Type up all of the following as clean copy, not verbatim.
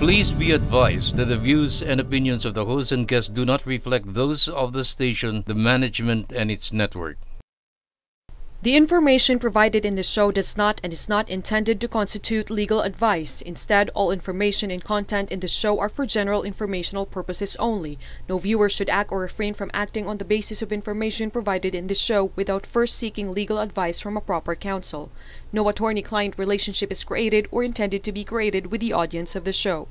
Please be advised that the views and opinions of the host and guests do not reflect those of the station, the management, and its network. The information provided in this show does not and is not intended to constitute legal advice. Instead, all information and content in this show are for general informational purposes only. No viewer should act or refrain from acting on the basis of information provided in this show without first seeking legal advice from a proper counsel. No attorney-client relationship is created or intended to be created with the audience of the show.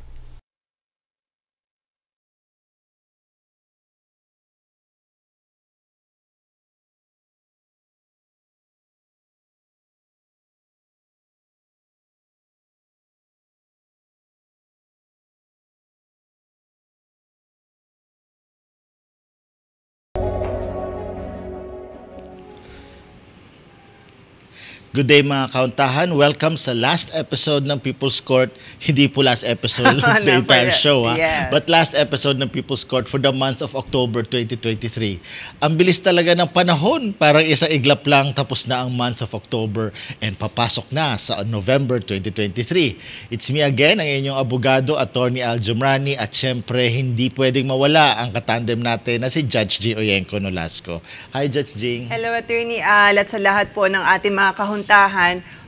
Good day mga kauntahan. Welcome sa last episode ng People's Court. Hindi po last episode of the entire show, yes. But last episode ng People's Court for the month of October 2023. Ang bilis talaga ng panahon. Parang isang iglap lang tapos na ang month of October and papasok na sa November 2023. It's me again, ang inyong abogado, Attorney Al Jumrani, at syempre hindi pwedeng mawala ang katandem natin na si Judge Jing Oyenko Nolasco. Hi Judge Jing. Hello Attorney Al at sa lahat po ng ating mga kahuntahan.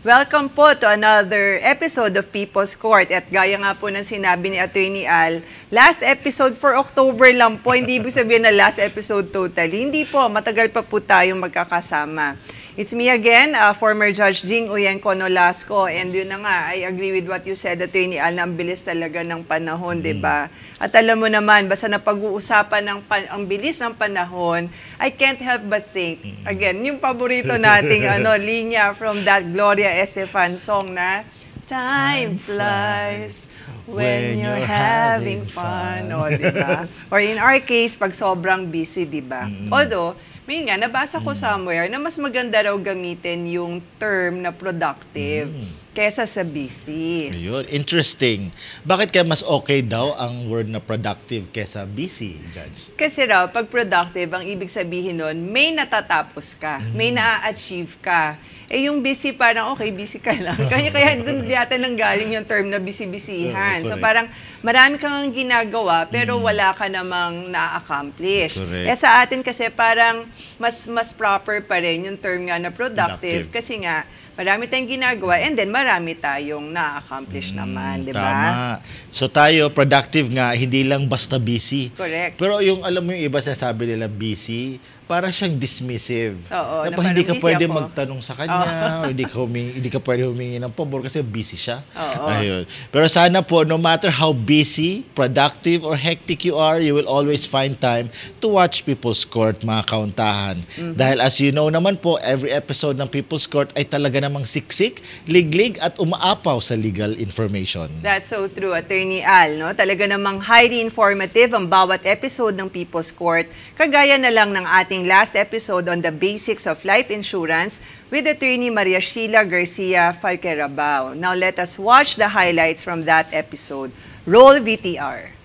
Welcome po to another episode of People's Court. At gaya nga po ng sinabi ni Attorney Al, last episode for October lang po, hindi ibig sabihin na last episode totally. Hindi po, matagal pa po tayong magkakasama. It's me again, former Judge Jing Oyenko Nolasco, and yun na nga, I agree with what you said, Attorney Al, na ang bilis talaga ng panahon, di ba? At alam mo naman, basta na pag-uusapan ng ang bilis ng panahon, I can't help but think, again, yung paborito nating linya from that Gloria Estefan song na, Time flies when you're having fun, o, di ba? Or in our case, pag sobrang busy, di ba? Although, may nga, nabasa ko somewhere na mas maganda raw gamitin yung term na productive kesa sa busy. Ayun, interesting. Bakit kaya mas okay daw ang word na productive kesa busy, Judge? Kasi raw, pag productive, ang ibig sabihin nun, may natatapos ka, may na-achieve ka. Eh yung busy parang, okay, busy ka lang. Kaya dun yata nanggaling yung term na busy-busyhan. So parang marami kang ginagawa pero wala ka namang na-accomplish. Eh sa atin kasi parang mas proper pa rin yung term nga na productive. Kasi nga, marami tayong ginagawa and then marami tayong na-accomplish naman, di ba? Tama. So tayo, productive nga, hindi lang basta busy. Correct. Pero yung alam mo yung iba sasabi nila busy, para siyang dismissive. Oo, na hindi ka pwede magtanong sa kanya, o hindi ka pwede humingi ng pabor kasi busy siya. Ayun. Pero sana po, no matter how busy, productive, or hectic you are, you will always find time to watch People's Court, mga kauntahan. Dahil as you know naman po, every episode ng People's Court ay talaga namang siksik, liglig, at umaapaw sa legal information. That's so true, Attorney Al. No? Talaga namang highly informative ang bawat episode ng People's Court. Kagaya na lang ng ating last episode on the basics of life insurance with Attorney Maria Sheila Garcia Falquerabao. Now let us watch the highlights from that episode. Roll VTR.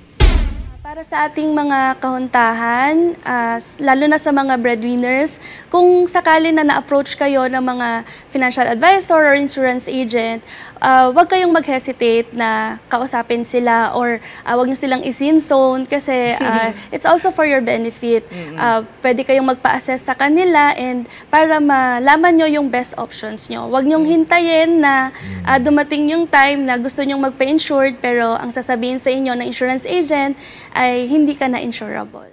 Para sa ating mga kahuntahan, lalo na sa mga breadwinners, kung sakali na na-approach kayo ng mga financial advisor or insurance agent, huwag kayong mag-hesitate na kausapin sila or huwag nyo silang isin-zone kasi it's also for your benefit. Pwede kayong magpa-assess sa kanila and para malaman nyo yung best options nyo. Huwag nyong hintayin na dumating yung time na gusto nyong magpa-insured pero ang sasabihin sa inyo ng insurance agent ay hindi ka na-insurable.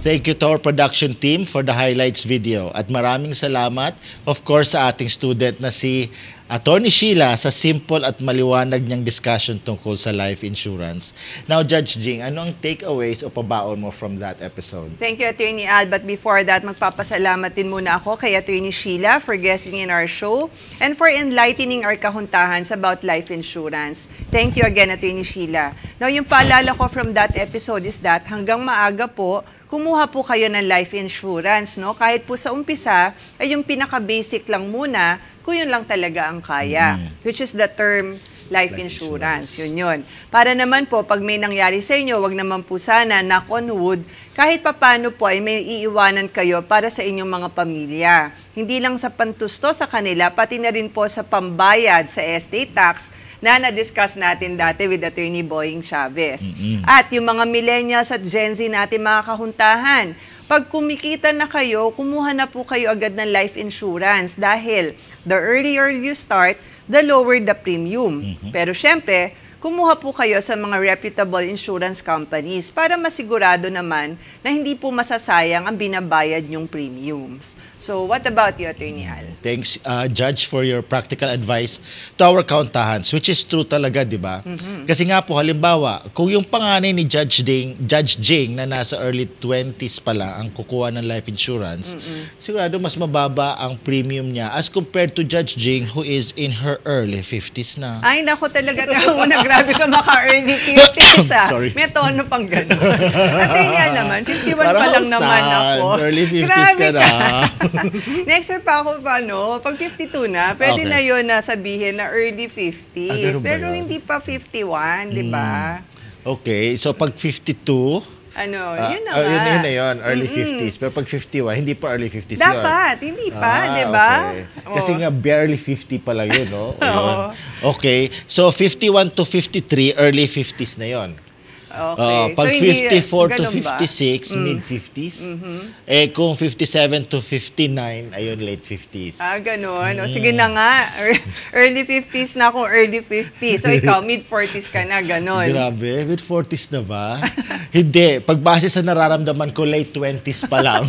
Thank you to our production team for the highlights video. At maraming salamat, of course, sa ating student na si Attorney Sheila sa simple at maliwanag niyang discussion tungkol sa life insurance. Now, Judge Jing, ano ang takeaways o pabaon mo from that episode? Thank you, Attorney Al. But before that, magpapasalamat din muna ako kay Attorney Sheila for guesting in our show and for enlightening our kahuntahans about life insurance. Thank you again, Attorney Sheila. Now, yung paalala ko from that episode is that hanggang maaga po, kumuha po kayo ng life insurance, no? Kahit po sa umpisa, ay yung pinaka-basic lang muna, kung yun lang talaga ang kaya, which is the term life insurance. Yun. Para naman po, pag may nangyari sa inyo, wag naman po sana, knock on wood, kahit papano po ay may iiwanan kayo para sa inyong mga pamilya. Hindi lang sa pantusto sa kanila, pati na rin po sa pambayad sa estate tax na na-discuss natin dati with Attorney Boying Chavez. At yung mga millennials at Gen Z natin mga kahuntahan, pag kumikita na kayo, kumuha na po kayo agad ng life insurance dahil the earlier you start, the lower the premium. Pero syempre, kumuha po kayo sa mga reputable insurance companies para masigurado naman na hindi po masasayang ang binabayad nyong premiums. So, what about you, Attorney Al? Thanks, Judge, for your practical advice to our countahans, which is true talaga, di ba? Kasi nga po, halimbawa, kung yung panganay ni Judge Jing na nasa early 20s pa lang ang kukuha ng life insurance, sigurado mas mababa ang premium niya as compared to Judge Jing who is in her early 50s na. Ay, naku talaga na grabe ka maka-early 50s, Sorry. May tono pang gano'n. Attorney Al naman, 51 Parang pa lang naman ako. Early 50s Grabe ka na. Next year pa ako pag 52 na, pwede na yun na sabihin na early 50s. ganun ba Pero yun? hindi pa 51, di ba? Okay, so pag 52, Yun na nga. yun na yun, early 50s. Pero pag 51, hindi pa early 50s yun. Dapat, hindi pa, di ba? Okay. Kasi nga, barely 50 pa lang yun, no? Ayun. Oo. Okay, so 51 to 53, early 50s na yun. Okay. Pag So, hindi- 54 to ganun ba? 56, mid-50s. Kung 57 to 59, ayun, late 50s. Ganun. O, sige na nga. Early 50s na akong early 50s. So, ikaw, mid-40s ka na, ganun. Grabe, mid-40s na ba? Hindi. Pagbase sa nararamdaman ko, late 20s pa lang.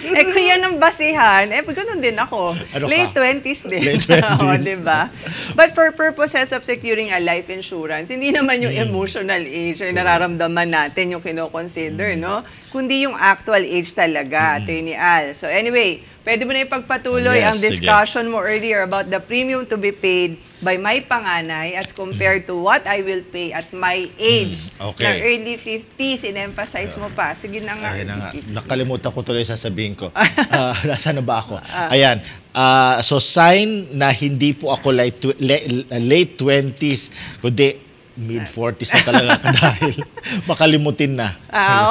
Kung yan ang basihan, ganun din ako. Ano ka? Late 20s din. Late 20s. Oo, diba? But for purposes of securing a life insurance, hindi naman yung emotional age ay nararamdaman natin yung kino-consider, no? Kundi yung actual age talaga, Attorney Al. So anyway, pwede mo na ipagpatuloy Yes, ang sige. discussion mo earlier about the premium to be paid by my panganay as compared to what I will pay at my age. Okay. Na early 50s, in-emphasize mo pa. Sige na nga. Ayun na nga. early 50s. Nakalimutan ko tuloy sasabihin ko. Nasaan na ba ako? Ayan. So sign na hindi po ako late 20s, kundi mid-40s na talaga dahil makalimutin na.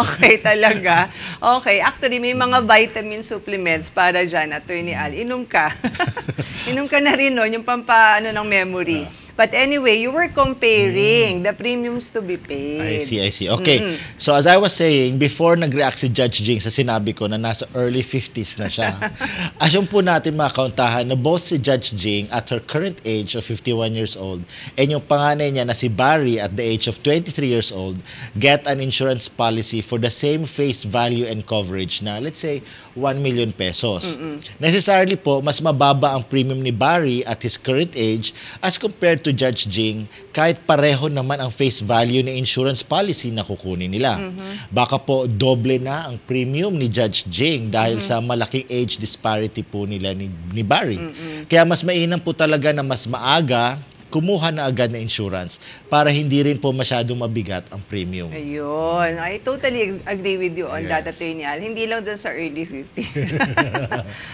Okay talaga. Okay. Actually, may mga vitamin supplements para dyan, Attorney Al. Inom ka. Inom ka na rin, no? Yung pampaano ng memory. But anyway, you were comparing the premiums to be paid. I see. Okay. So as I was saying, before nag-react si Judge Jing sa sinabi ko na nasa early 50s na siya, assume po natin mga kauntahan na both si Judge Jing at her current age of 51 years old and yung panganay niya na si Barry at the age of 23 years old get an insurance policy for the same face value and coverage na, let's say, 1 million pesos. Necessarily po, mas mababa ang premium ni Barry at his current age as compared to Judge Jing kahit pareho naman ang face value ng insurance policy na kukunin nila. Baka po doble na ang premium ni Judge Jing dahil sa malaking age disparity po nila ni Barry. Kaya mas mainam po talaga na mas maaga kumuha na agad na insurance para hindi rin po masyadong mabigat ang premium. Ayun. I totally agree with you on that, Yes. Attorney Al. Hindi lang dun sa early 50s.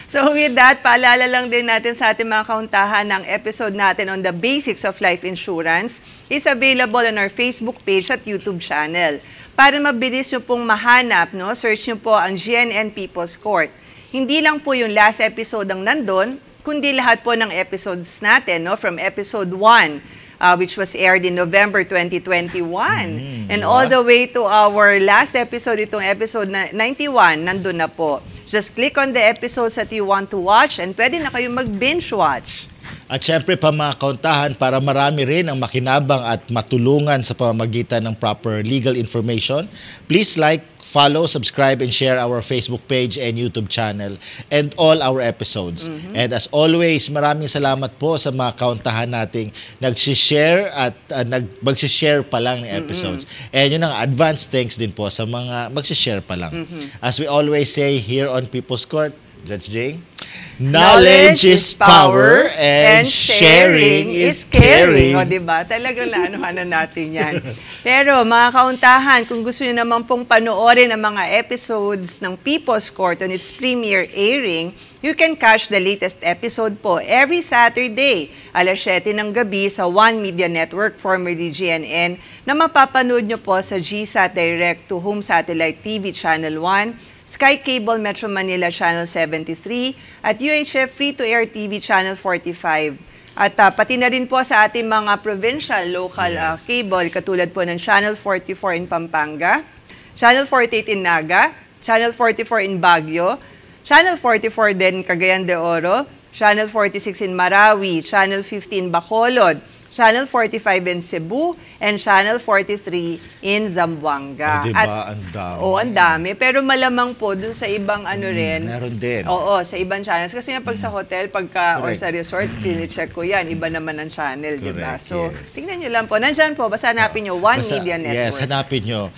So with that, paalala lang din natin sa ating mga kauntahan ng episode natin on the basics of life insurance is available on our Facebook page at YouTube channel. Para mabilis nyo pong mahanap, no, search nyo po ang GNN People's Court. Hindi lang po yung last episode ang nandun, kundi lahat po ng episodes natin, no, from episode 1, which was aired in November 2021. And all the way to our last episode, itong episode 91, nandun na po. Just click on the episodes that you want to watch and pwede na kayo mag-binge watch. At syempre pa mga kauntahan para marami rin ang makinabang at matulungan sa pamamagitan ng proper legal information, please like, follow, subscribe, and share our Facebook page and YouTube channel and all our episodes. And as always, maraming salamat po sa mga kauntahan nating nag-share at mag-share pa lang ng episodes. And yun ang advance thanks din po sa mga mag-share pa lang. As we always say here on People's Court, Judge Jing, knowledge is power and sharing is caring. O, diba? Talagang naanuhan na natin yan. Pero mga kauntahan, kung gusto nyo naman pong panoorin ang mga episodes ng People's Court on its premiere airing, you can catch the latest episode po every Saturday, alas 7 ng gabi sa One Media Network, formerly GNN, na mapapanood nyo po sa GSAT Direct to Home Satellite TV Channel 1, Sky Cable Metro Manila Channel 73, at UHF Free-to-Air TV Channel 45. At pati na rin po sa ating mga provincial, local cable, katulad po ng Channel 44 in Pampanga, Channel 48 in Naga, Channel 44 in Baguio, Channel 44 din Cagayan de Oro, Channel 46 in Marawi, Channel 15 Bacolod, Channel 45 in Cebu, and Channel 43 in Zamboanga. Diba, ang dami. Ang dami. Pero malamang po dun sa ibang rin. Meron din. Oo, sa ibang channels. Kasi nga pag sa hotel, or sa resort, check ko yan. Iba naman ang channel, di ba? So, tingnan nyo lang po. Nandyan po, basta hanapin nyo, One Media Network. Yes, hanapin nyo.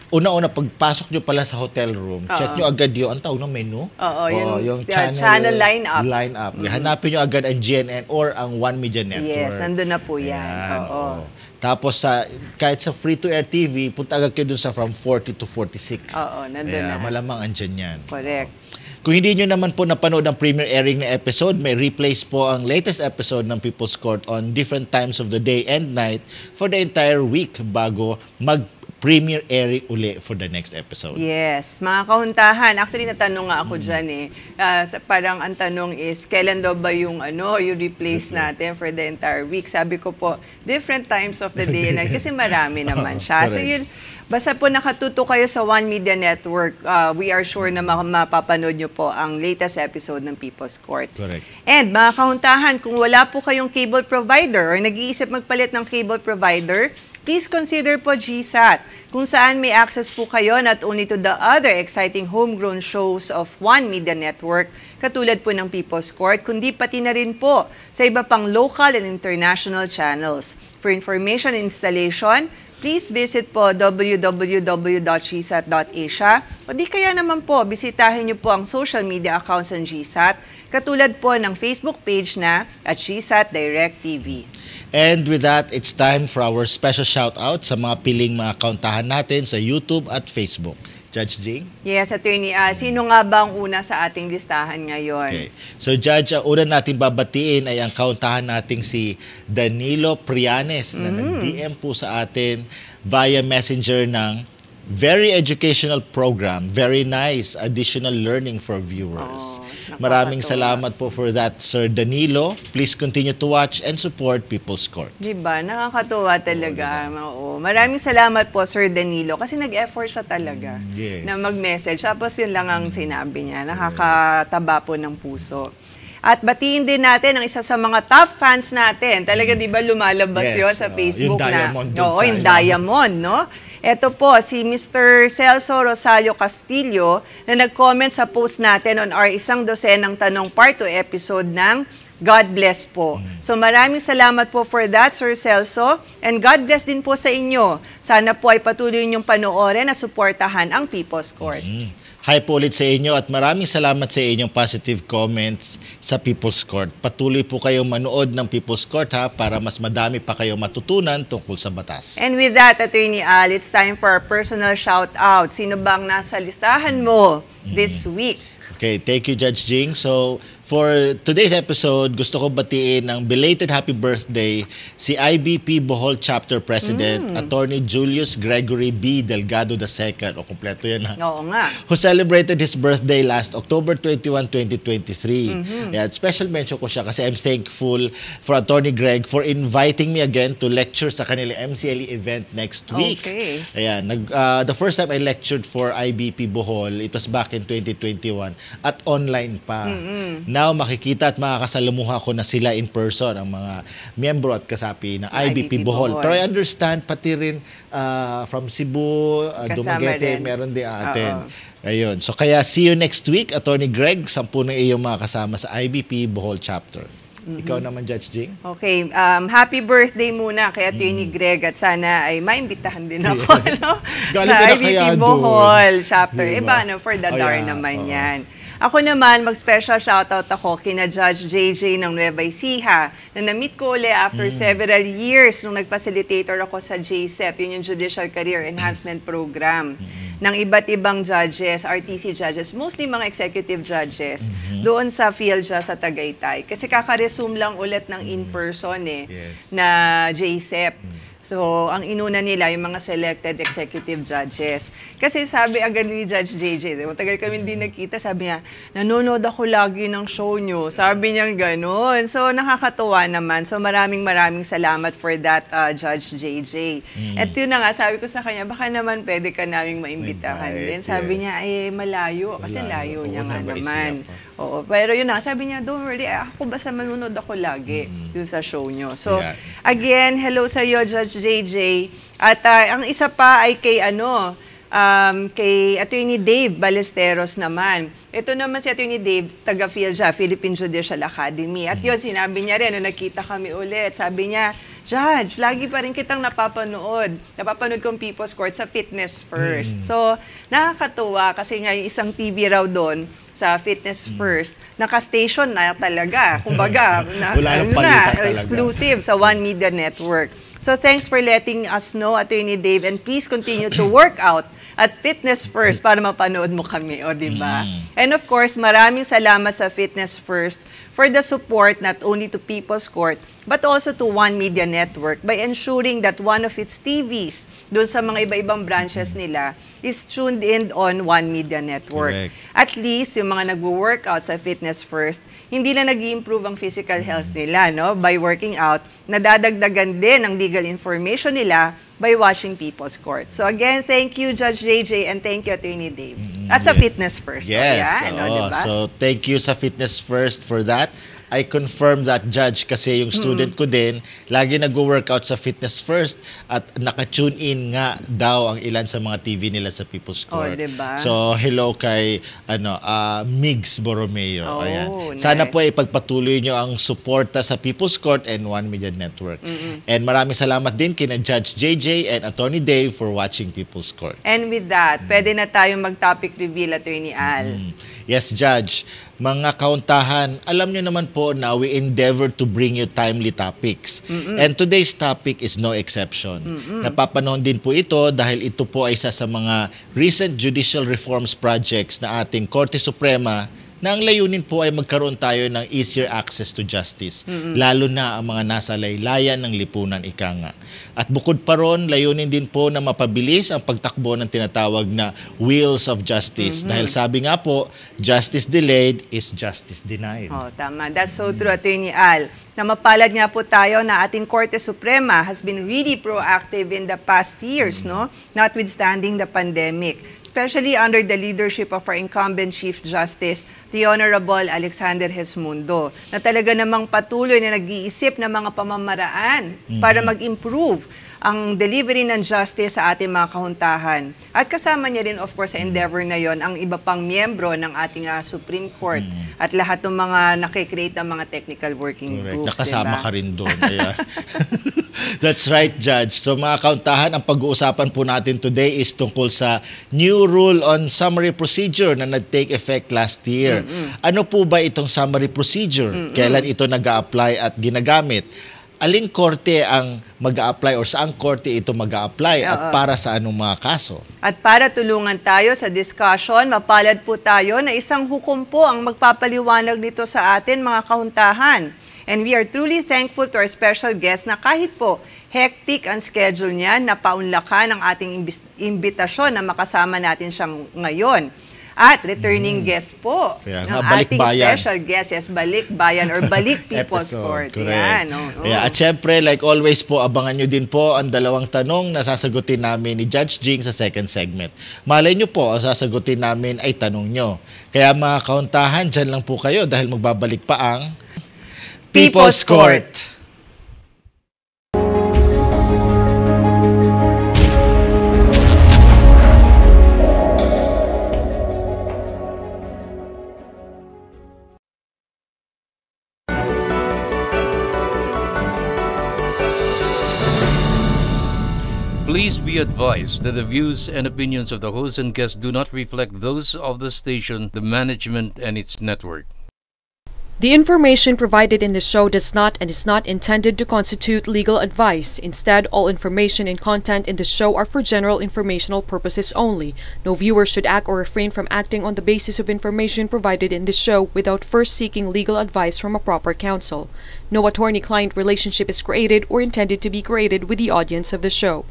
Una-una, pagpasok nyo pala sa hotel room, check nyo agad yung, ang tawag ng menu? Yung channel line-up. Hanapin nyo agad ang GNN or ang One Media Network. Yes, nandun na po yan. Tapos, kahit sa free-to-air TV, punta agad kayo dun sa from 40 to 46. Nandun na. Malamang andyan yan. Correct. Kung hindi nyo naman po napanood ang premiere airing na episode, may replays po ang latest episode ng People's Court on different times of the day and night for the entire week bago premiere airing uli for the next episode. Yes, mga kahuntahan. Actually, natanong nga ako dyan parang ang tanong is, kailan daw ba yung replace natin for the entire week? Sabi ko po, different times of the day and night kasi marami naman siya. So yun, basta po nakatuto kayo sa One Media Network, we are sure na mapapanood nyo po ang latest episode ng People's Court. Correct. And mga kahuntahan, kung wala po kayong cable provider or nag-iisip magpalit ng cable provider, please consider po GSAT, kung saan may access po kayo not only to the other exciting homegrown shows of One Media Network, katulad po ng People's Court, kundi pati na rin po sa iba pang local and international channels. For information and installation, please visit po www.gsat.asia o di kaya naman po, bisitahin niyo po ang social media accounts ng GSAT, katulad po ng Facebook page na at GSAT Direct TV. And with that, it's time for our special shout-out sa mga piling mga kauntahan natin sa YouTube at Facebook. Judge Jing? Yes, Attorney. Sino nga ba ang una sa ating listahan ngayon? Okay. So, Judge, ang una natin babatiin ay ang kauntahan nating si Danilo Prianes na nag-DM po sa atin via messenger ng very educational program, very nice additional learning for viewers. Maraming salamat po for that, Sir Danilo. Please continue to watch and support People's Court. Diba? Nakakatuwa talaga. Maraming salamat po, Sir Danilo, kasi nag-effort siya talaga na mag-message. Tapos yun lang ang sinabi niya. Nakakataba po ng puso. At batiin din natin ang isa sa mga top fans natin. Talaga, di ba, lumalabas yun sa Facebook na. Yung Diamond, no? Ito po, si Mr. Celso Rosario Castillo na nag-comment sa post natin on our 100 tanong part 2 episode ng God bless po. So maraming salamat po for that, Sir Celso. And God bless din po sa inyo. Sana po ay patuloy niyong panoorin at suportahan ang People's Court. Hi po ulit sa inyo at maraming salamat sa inyong positive comments sa People's Court. Patuloy po kayong manood ng People's Court para mas madami pa kayong matutunan tungkol sa batas. And with that, Attorney Al, it's time for our personal shout-out. Sino bang nasa listahan mo this week? Okay, thank you, Judge Jing. So, for today's episode, gusto ko batiin ng belated happy birthday si IBP Bohol Chapter President, Attorney Julius Gregory B. Delgado II, o kumpleto yan Oo nga. who celebrated his birthday last October 21, 2023. At special mention ko siya kasi I'm thankful for Attorney Greg for inviting me again to lecture sa kanilang MCLE event next week. Okay. Ayan, the first time I lectured for IBP Bohol, it was back in 2021 at online pa. Now, makikita at makakasalamuha ko na sila in person, ang mga miyembro at kasapi ng IBP Bohol. Pero I understand, pati rin from Cebu, Dumaguete, meron din atin. Ayun. So, kaya see you next week, Attorney Greg, 10 ng iyong mga kasama sa IBP Bohol Chapter. Ikaw naman, Judge Jing. Okay, happy birthday muna kay Attorney Greg at sana ay maimbitahan din ako sa IBP Bohol Chapter. Iba for the DAR naman yan. Ako naman, mag-special shoutout ako kina Judge JJ ng Nueva Ecija na na-meet ko ulit after several years nung nag-facilitator ako sa JCEP, yun yung Judicial Career Enhancement Program, ng iba't ibang judges, RTC judges, mostly mga executive judges, doon sa PhilJA sa Tagaytay. Kasi kaka-resume lang ulit ng in-person na JCEP. So, ang inuna nila, yung mga selected executive judges. Kasi sabi agad ni Judge JJ, matagal kami hindi nagkita, sabi niya, nanonood ako lagi ng show nyo. Sabi niya gano'n. So, nakakatuwa naman. So, maraming salamat for that, Judge JJ. At yun na nga, sabi ko sa kanya, baka naman pwede ka naming maimbitahan din. Sabi niya, malayo. Kasi layo niya nga naman. Oo, pero yun na, sabi niya, don't worry, ako basta manonood ako lagi dun sa show nyo. So, again, hello sa iyo, Judge JJ. At ang isa pa ay kay kay Attorney Dave Ballesteros naman. Ito naman si Attorney Dave, taga-PhilJA, Philippine Judicial Academy. At yun, sinabi niya rin, nung nakita kami ulit, sabi niya, Judge, lagi pa rin kitang napapanood. Napapanood kong People's Court sa Fitness First. So, nakakatuwa kasi nga yung isang TV raw doon, sa Fitness First, naka-station na talaga. Kumbaga, exclusive sa One Media Network. So thanks for letting us know, Attorney Dave, and please continue to work out at Fitness First para mapanood mo kami, o diba? And of course, maraming salamat sa Fitness First for the support not only to People's Court, but also to One Media Network by ensuring that one of its TVs doon sa mga iba-ibang branches nila is tuned in on One Media Network. Correct. At least, yung mga nag-workout sa Fitness First, hindi na nag-i-improve ang physical health nila, no? By working out, nadadagdagan din ang legal information nila by watching People's Court. So again, thank you, Judge JJ, and thank you, Attorney Dave. At sa Fitness First. Yes. Diba? So thank you sa Fitness First for that. I confirm that, Judge, kasi yung student ko din, lagi nag-workout sa Fitness First at naka-tune in nga daw ang ilan sa mga TV nila sa People's Court. Diba? So, hello kay Migs Borromeo. Ayan. Sana nice. po ipagpatuloy nyo ang suporta sa People's Court and One Media Network. And maraming salamat din kina Judge JJ and Attorney Dave for watching People's Court. And with that, pwede na tayong mag-topic reveal, Attorney Al. Yes, Judge. Mga kauntahan, alam nyo naman po na we endeavor to bring you timely topics. And today's topic is no exception. Napapanahon din po ito dahil ito po ay isa sa mga recent judicial reforms projects na ating Korte Suprema na ang layunin po ay magkaroon tayo ng easier access to justice, lalo na ang mga nasa laylayan ng lipunan, ika nga. At bukod pa ron, layunin din po na mapabilis ang pagtakbo ng tinatawag na wheels of justice. Dahil sabi nga po, justice delayed is justice denied. Oh, tama. That's so true, Attorney Al. Na mapalad nga po tayo na ating Korte Suprema has been really proactive in the past years, no? Notwithstanding the pandemic, especially under the leadership of our incumbent Chief Justice, the Honorable Alexander Gesmundo, na talaga namang patuloy na nag-iisip ng mga pamamaraan para mag-improve ang delivery ng justice sa ating mga kahuntahan. At kasama niya rin, of course, sa endeavor na yon ang iba pang miyembro ng ating Supreme Court at lahat ng mga nakikreate ng mga technical working groups. Nakasama ka rin doon. That's right, Judge. So mga kauntahan, ang pag-uusapan po natin today is tungkol sa new rule on summary procedure na nag-take effect last year. Ano po ba itong summary procedure? Kailan ito nag-a-apply at ginagamit? Aling korte ang mag-a-apply or saang korte ito mag-a-apply at para sa anong mga kaso? At para tulungan tayo sa discussion, mapalad po tayo na isang hukom po ang magpapaliwanag nito sa atin, mga kahuntahan. And we are truly thankful to our special guest na kahit po hectic ang schedule niya, napaunlakan ang ating imbitasyon na makasama natin siya ngayon. At returning guest po ng ating special guest, yes, Balik Bayan or Balik People's Court. Yan, At syempre, like always po, abangan nyo din po ang dalawang tanong na sasagutin namin ni Judge Jing sa second segment. Malay nyo po, ang sasagutin namin ay tanong nyo. Kaya mga kauntahan, dyan lang po kayo dahil magbabalik pa ang People's Court. Please be advised that the views and opinions of the host and guests do not reflect those of the station, the management, and its network. The information provided in the show does not and is not intended to constitute legal advice. Instead, all information and content in the show are for general informational purposes only. No viewer should act or refrain from acting on the basis of information provided in the show without first seeking legal advice from a proper counsel. No attorney-client relationship is created or intended to be created with the audience of the show.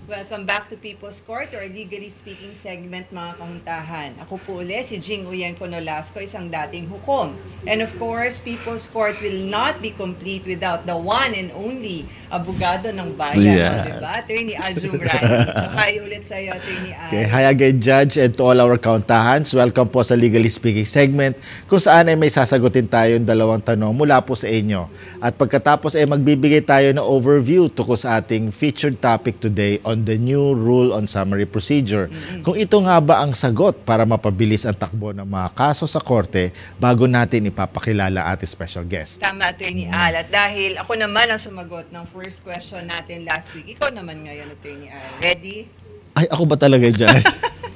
Welcome back to People's Court, or Legally Speaking segment, mga kahuntahan. Ako po ulit, si Jing Uyenko Nolasco, isang dating hukom. And of course, People's Court will not be complete without the one and only abogado ng bayan. Yes. Diba? Attorney Al Jumrani. So, hi ulit sa iyo, Attorney Al. Okay, hi again, Judge, and to all our countahans. Welcome po sa Legally Speaking segment, kung saan ay may sasagutin tayong dalawang tanong mula po sa inyo. At pagkatapos ay magbibigay tayo ng overview tungkol sa ating featured topic today on the new rule on summary procedure. Kung ito nga ba ang sagot para mapabilis ang takbo ng mga kaso sa korte bago natin ipapakilala ating special guest. Tama, Attorney Al. At dahil ako naman ang sumagot ng first question natin last week, ikaw naman ngayon, Attorney Al. Ready? Ay, ako ba talaga, Judge?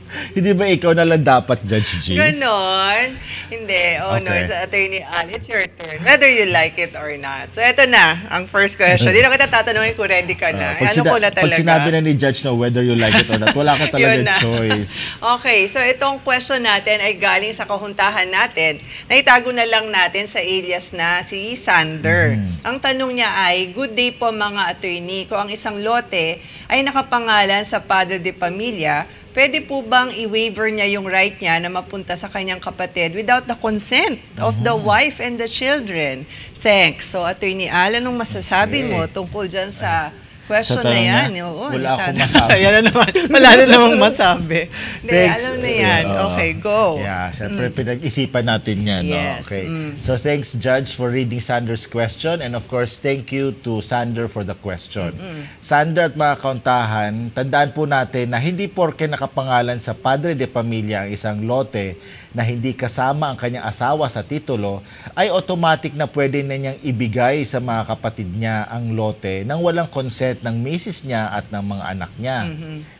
Hindi ba ikaw na lang dapat, Judge G? Ganon. Hindi. Oh, no. Okay. It's Attorney Al. It's your turn. Whether you like it or not. So, ito na. Ang first question. Hindi na kita tatanungin kung ready ka na. Ano ko na talaga. Pag sinabi na ni Judge na whether you like it or not, wala ka talaga choice. Okay. So, itong question natin ay galing sa kahuntahan natin. Naitago na lang natin sa alias na si Sander. Ang tanong niya ay, good day po mga attorney. Kung ang isang lote ay nakapangalan sa Padre de Familia, pwede po bang i-waiver niya yung right niya na mapunta sa kanyang kapatid without the consent of the wife and the children? Thanks. So, Attorney Al, anong masasabi mo tungkol dyan sa question na yan? Oo, wala akong masabi. Yan na naman. Wala na namang masabi. Thanks. Alam na yan. Okay, go. Yeah, syempre pinag-isipan natin yan. Yes. No? Okay. So, thanks, Judge, for reading Sander's question. And of course, thank you to Sander for the question. Sander at mga kauntahan, tandaan po natin na hindi porke nakapangalan sa Padre de Familia ang isang lote na hindi kasama ang kanyang asawa sa titulo, ay automatic na pwede na niyang ibigay sa mga kapatid niya ang lote nang walang consent ng misis niya at ng mga anak niya.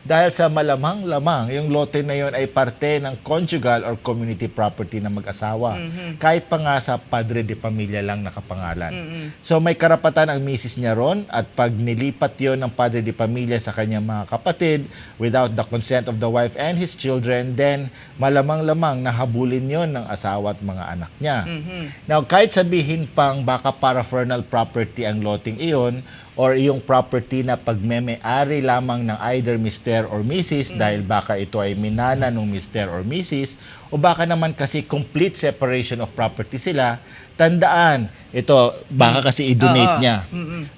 Dahil sa malamang-lamang, yung lote na yon ay parte ng conjugal or community property ng mag-asawa. Kahit pa nga sa Padre de Familia lang nakapangalan. So may karapatan ang misis niya ron, at pag nilipat yon ng Padre de Familia sa kanyang mga kapatid without the consent of the wife and his children, then malamang-lamang nahabulin yon ng asawa at mga anak niya. Now, kahit sabihin pang baka paraphernal property ang loting iyon, or yung property na pagmeme-ari lamang ng either Mr. or Mrs. dahil baka ito ay minana ng Mr. or Mrs. o baka naman kasi complete separation of property sila, tandaan, ito, baka kasi i-donate niya.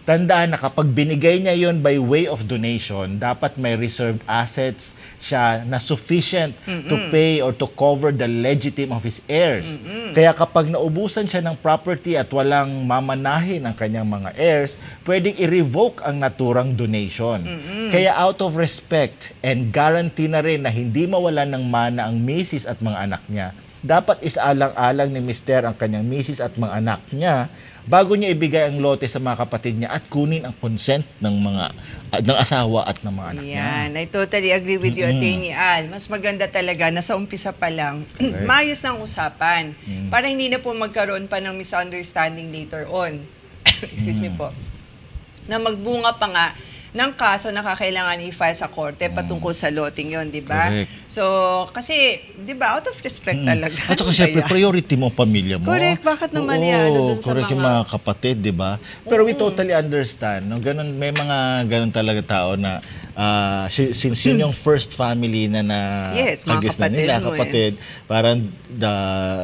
Tandaan na kapag binigay niya yon by way of donation, dapat may reserved assets siya na sufficient to pay or to cover the legitimate of his heirs. Kaya kapag naubusan siya ng property at walang mamanahin ang kanyang mga heirs, pwedeng i-revoke ang naturang donation. Kaya out of respect and guarantee na rin na hindi mawalan ng mana ang misis at mga anak niya, dapat isaalang-alang ni Mister ang kanyang misis at mga anak niya bago niya ibigay ang lote sa mga kapatid niya at kunin ang consent ng ng asawa at ng mga anak niya. Yan, I totally agree with you, Attorney Al. Mas maganda talaga na sa umpisa pa lang, maayos ng usapan para hindi na po magkaroon pa ng misunderstanding later on. Excuse me po. Na magbunga pa nga ng kaso na kakailangan i-file sa korte patungkol sa loting yon, di ba? Correct. So, kasi, di ba, out of respect talaga. At saka syempre, priority mo pamilya mo. Correct, bakit naman yan? Ano dun sa correct, yung mga kapatid, di ba? Pero we totally understand. No? Ganun, may mga ganun talaga tao na since yun yung first family na yes, mga kagis na nila, kapatid parang the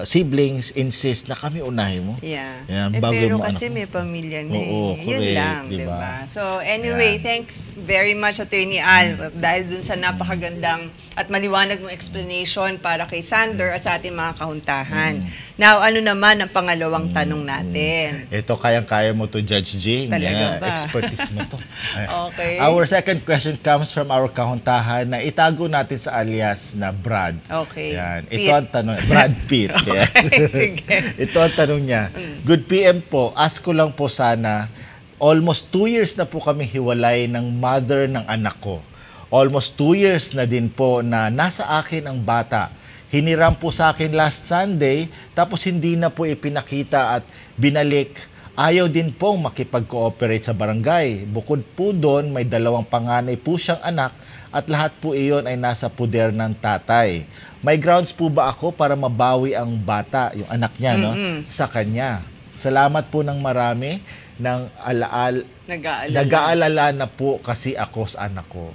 siblings insist na kami unahin mo. Yeah. Yan, pero kasi may pamilya na Oo, yun correct, lang, diba? diba? So, anyway, thanks very much, Attorney Al, dahil dun sa napakagandang at maliwanag mong explanation para kay Sander at sa ating mga kahuntahan. Now, ano naman ang pangalawang tanong natin? Ito, kayang-kaya mo to, Judge Jing. Talaga ba? Expertise mo to. Okay. Our second question comes from our kahuntahan na itago natin sa alias na Brad. Okay. Yan. Pitt. Ito ang tanong. Brad Pitt. Okay, sige. Ito ang tanong niya. Good PM po. Ask ko lang po sana Almost 2 years na po kami hiwalay ng mother ng anak ko. Almost 2 years na din po na nasa akin ang bata. Hiniram po sa akin last Sunday, tapos hindi na po ipinakita at binalik. Ayaw din pong makipag-cooperate sa barangay. Bukod po doon, may 2 panganay po siyang anak at lahat po iyon ay nasa puder ng tatay. May grounds po ba ako para mabawi ang bata, yung anak niya, no, sa kanya? Salamat po ng marami ng nag-aalala na po kasi ako sa anak ko.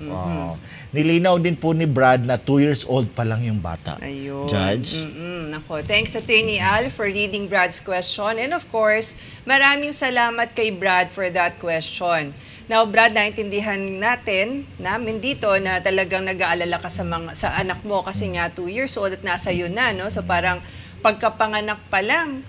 Nilinaw din po ni Brad na 2 years old pa lang yung bata. Ayun. Judge? Nako, thanks Attorney Al for reading Brad's question. And of course, maraming salamat kay Brad for that question. Now, Brad, naintindihan namin dito na talagang nag-aalala ka sa anak mo kasi nga 2 years old at nasa iyo na, no? So parang pagkapanganak pa lang,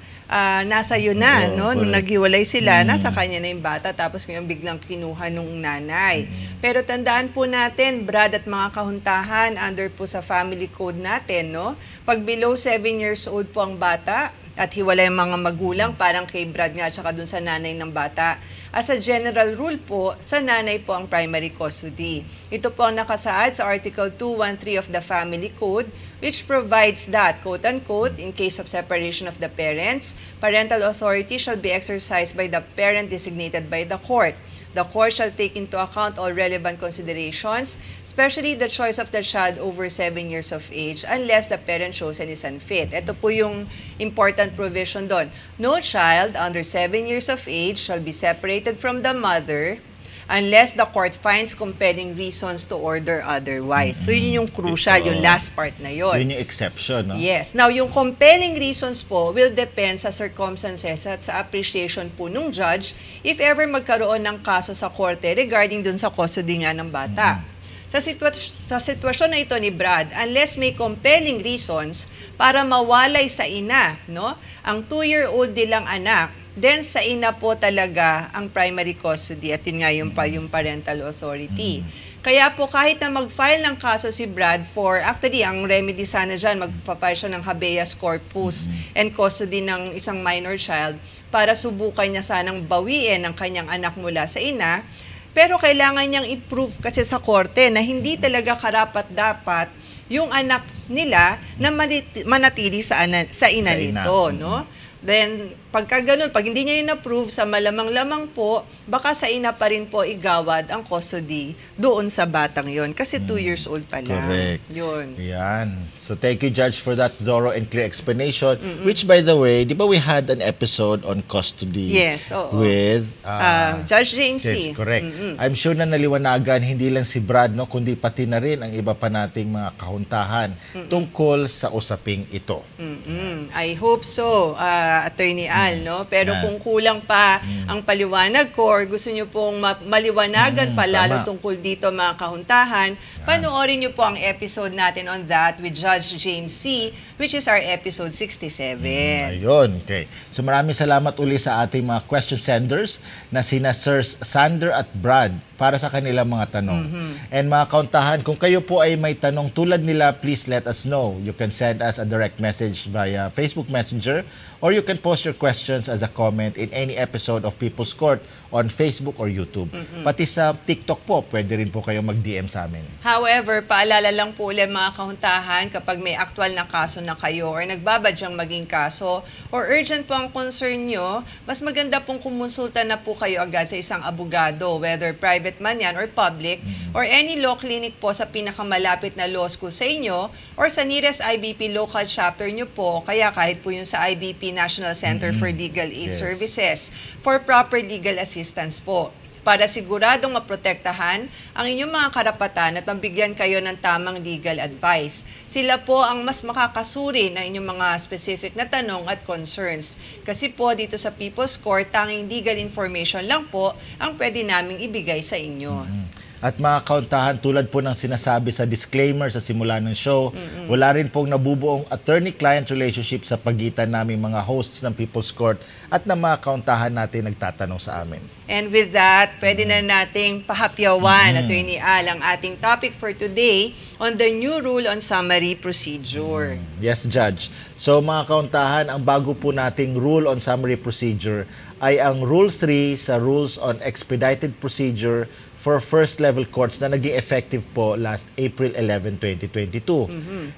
nasa iyo na, no? Nung naghiwalay sila, nasa kanya na yung bata, tapos ngayon biglang kinuha nung nanay. Pero tandaan po natin, Brad at mga kahuntahan, under po sa family code natin, no? Pag below 7 years old po ang bata, at hiwalay ang mga magulang, parang kay Brad nga, tsaka dun sa nanay ng bata. As a general rule po, sa nanay po ang primary custody. Ito po ang nakasaad sa Article 213 of the Family Code, which provides that, quote-unquote, in case of separation of the parents, parental authority shall be exercised by the parent designated by the court. The court shall take into account all relevant considerations, especially the choice of the child over 7 years of age, unless the parent chosen is unfit. Ito po yung important provision doon. No child under 7 years of age shall be separated from the mother unless the court finds compelling reasons to order otherwise. So yun yung crucial, yung last part na yun. Yun yung exception, no? Yes. Now, yung compelling reasons po will depend sa circumstances at sa appreciation po nung judge if ever magkaroon ng kaso sa korte regarding dun sa custody nga ng bata. Sa sitwasyon na ito ni Brad, unless may compelling reasons para mawalay sa ina, no, ang 2-year-old nilang anak, then sa ina po talaga ang primary custody at yun nga yung parental authority. Kaya po kahit na mag-file ng kaso si Brad actually ang remedy sana dyan, magpapile siya ng habeas corpus and custody ng isang minor child para subukan niya sanang bawiin ang kanyang anak mula sa ina. Pero kailangan niyang i-prove kasi sa korte na hindi talaga karapat-dapat yung anak nila na manatili sa ina nito, no? Then, pagka ganun, pag hindi niya yun approve, sa malamang-lamang po, baka sa ina pa rin po igawad ang custody doon sa batang yon kasi 2 years old pa lang. Correct. Yun. Yan. So, thank you, Judge, for that thorough and clear explanation. Which, by the way, di ba we had an episode on custody? Yes, with Judge James C. Correct. I'm sure na naliwanagan hindi lang si Brad, no, kundi pati na rin ang iba pa nating mga kahuntahan tungkol sa usaping ito. I hope so, Attorney Al, no? Pero kung kulang pa ang paliwanag ko or gusto nyo pong maliwanagan pa lalo tungkol dito mga kahuntahan, panoorin nyo po ang episode natin on that with Judge James C., which is our episode 67. Ayun. Okay. So maraming salamat uli sa ating mga question senders na sina Sirs Sander at Brad para sa kanilang mga tanong. And mga kauntahan, kung kayo po ay may tanong tulad nila, please let us know. You can send us a direct message via Facebook Messenger or you can post your questions as a comment in any episode of People's Court on Facebook or YouTube. Pati sa TikTok po, pwede rin po kayo mag-DM sa amin. However, paalala lang po ulit mga kahuntahan, kapag may aktual na kaso na kayo or nagbabadyang maging kaso or urgent po ang concern nyo, mas maganda pong kumonsulta na po kayo agad sa isang abogado, whether private man yan or public, or any law clinic po sa pinakamalapit na law school sa inyo or sa nearest IBP local chapter nyo po, kaya kahit po yung sa IBP National Center for Legal Aid Services for proper legal assistance po, para siguradong maprotektahan ang inyong mga karapatan at mabigyan kayo ng tamang legal advice. Sila po ang mas makakasuri ng inyong mga specific na tanong at concerns. Kasi po dito sa People's Court, tanging legal information lang po ang pwede naming ibigay sa inyo. At mga kauntahan, tulad po ng sinasabi sa disclaimer sa simula ng show, wala rin pong nabubuong attorney-client relationship sa pagitan naming mga hosts ng People's Court at ng mga kauntahan natin nagtatanong sa amin. And with that, pwede na nating pahapyawan, Attorney Al, ang ating topic for today on the new rule on summary procedure. Yes, Judge. So mga kauntahan, ang bago po nating rule on summary procedure ay ang Rule 3 sa Rules on Expedited Procedure for First Level Courts na naging effective po last April 11, 2022.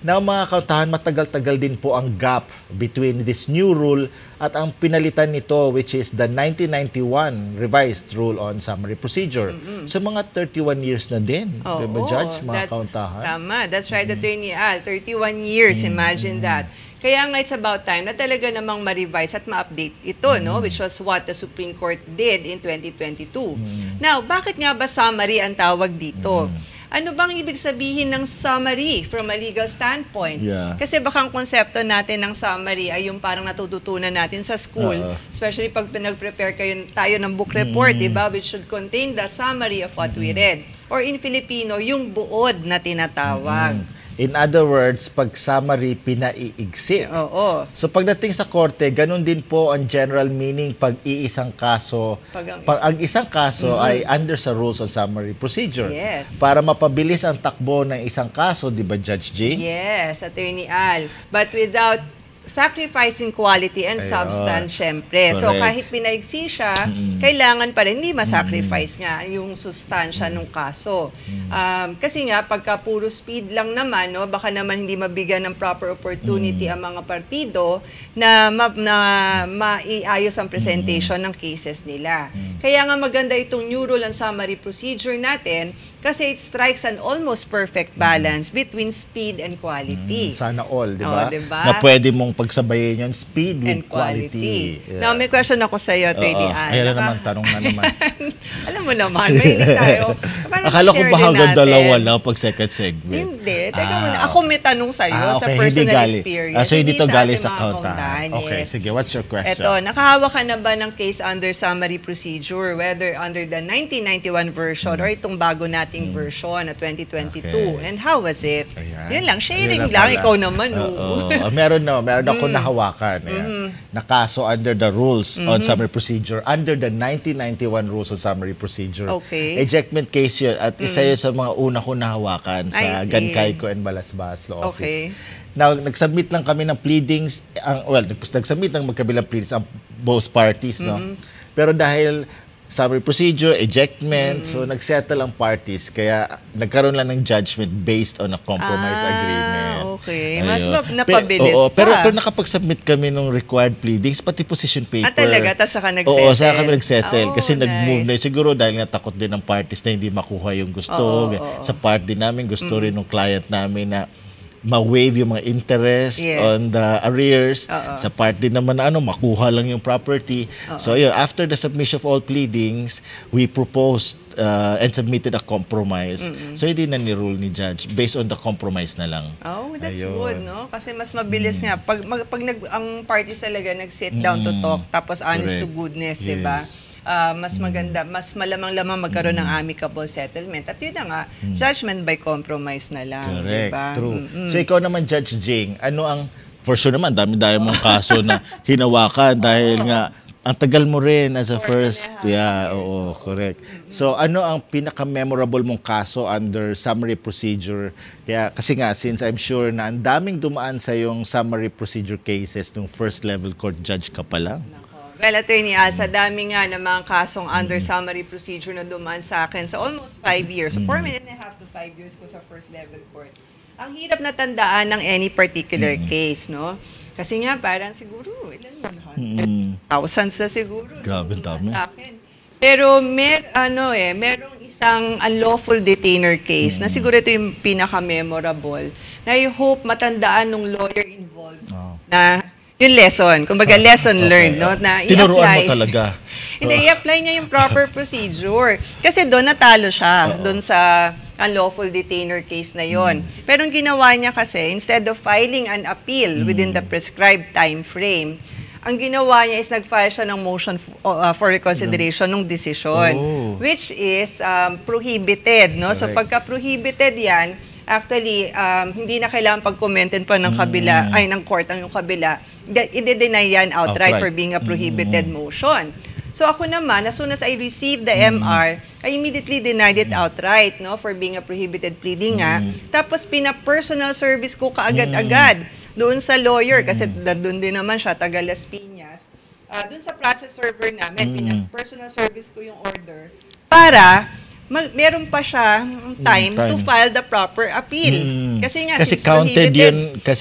Now mga kautahan, matagal-tagal din po ang gap between this new rule at ang pinalitan nito, which is the 1991 revised Rule on Summary Procedure. So mga 31 years na din, diba, Judge, mga kautahan? Tama, that's right, Attorney Al. 31 years, imagine that. Kaya nga it's about time na talaga namang ma-revise at ma-update ito, no? Which was what the Supreme Court did in 2022. Now, bakit nga ba summary ang tawag dito? Ano bang ibig sabihin ng summary from a legal standpoint? Kasi baka ang konsepto natin ng summary ay yung parang natututunan natin sa school, especially pag pinag-prepare tayo ng book report, diba? Which should contain the summary of what we read. Or in Filipino, yung buod na tinatawag. In other words, pag summary, pinaiigsi. So pagdating sa korte, ganun din po ang general meaning pag iisang kaso. Ang isang kaso ay under sa Rules on Summary Procedure. Para mapabilis ang takbo ng isang kaso, di ba, Judge Jing? Yes, Attorney Al. But without sacrificing quality and substance, syempre. So kahit pinaigsi siya, kailangan pa rin hindi masacrifice nga yung sustansya ng kaso. Kasi nga, pagka puro speed lang naman, no, baka naman hindi mabigyan ng proper opportunity ang mga partido na maiayos ang presentation ng cases nila. Kaya nga maganda itong new rule and summary procedure natin kasi it strikes an almost perfect balance between speed and quality. Sana all, di ba? Diba? Na pwede mong pagsabayin yung speed with quality. Now, may question ako sa iyo, Attorney Al. Ayan na naman, tanong na naman. Alam mo naman, may tayo. Akala ko baka dalawa lang pag second segment. Hindi. Teka muna, ako may tanong sa iyo sa personal experience. So, hindi to galing sa kauntahan. Okay, sige. What's your question? Ito, nakahawak ka na ba ng case under summary procedure, whether under the 1991 version or itong bago nating version na 2022? And how was it? Yan lang, sharing lang. Ikaw naman. Meron ako nahawakan. Na kaso under the rules on summary procedure, under the 1991 rules on summary procedure. Ejectment case yun. At isa yun sa mga una ko nahawakan sa Gancayco and Balasbas Law Office. Now, nag-submit lang kami ng pleadings. Nag-submit ng magkabilang pleadings ang both parties, no? Pero dahil summary procedure, ejectment, so nagsettle ang parties. Kaya nagkaroon lang ng judgment based on a compromise agreement. Mas napabilis pa. Pero nakapag-submit kami ng required pleadings, pati position paper. Talaga? Tapos saka nag-settle? Oo, saka kami nag-settle. Kasi nag-move na. Siguro dahil nga takot din ng parties na hindi makuha yung gusto. Sa part din namin, gusto rin ng client namin na ma-waive yung mga interest on the arrears. Sa part din naman na makuha lang yung property. So yun, after the submission of all pleadings, we proposed and submitted a compromise. So hindi na ni-rule ni Judge based on the compromise na lang. That's good, no? Kasi mas mabilis nga. Pag ang parties talaga nag-sit down to talk, tapos honest to goodness, di ba? Mas maganda, mas malamang-lamang magkaroon ng amicable settlement. At yun na nga, judgment by compromise na lang. Correct, diba? True. So ikaw naman, Judge Jing, ano ang, for sure naman, dami-dami mong kaso na hinawakan dahil nga, ang tagal mo rin as a first. Correct. So ano ang pinaka-memorable mong kaso under summary procedure? Kasi nga, since I'm sure na ang daming dumaan sa yung summary procedure cases nung first level court judge ka pa lang. Well, Attorney Al, sa dami nga ng mga kasong under summary procedure na dumaan sa akin sa almost 5 years. So 4.5 to 5 years ko sa first level court. Ang hirap na tandaan ng any particular case, no? Kasi nga parang siguro, thousands na siguro. Grabe, dami. Sa akin. Pero merong isang unlawful detainer case na siguro ito yung pinaka-memorable na I hope matandaan ng lawyer involved na yung lesson, kumbaga lesson learned, no? Na tinuruan mo talaga. I-apply niya yung proper procedure. Kasi doon natalo siya, doon sa unlawful detainer case na yon. Pero ang ginawa niya kasi, instead of filing an appeal within the prescribed time frame, ang ginawa niya is nag-file siya ng motion for reconsideration ng decision, which is prohibited, no? So pagka-prohibited yan, actually, hindi na kailangan pag-commentin pa ng kabila, ng court ang yung kabila. I-deny yan outright for being a prohibited motion. So ako naman, as soon as I received the MR, I immediately denied it outright, no, for being a prohibited pleading nga. Tapos pina-personal service ko kaagad-agad doon sa lawyer kasi doon din naman siya, taga Las Piñas. dun sa process server namin, personal service ko yung order, para meron pa siya time to file the proper appeal. Kasi nga, kasi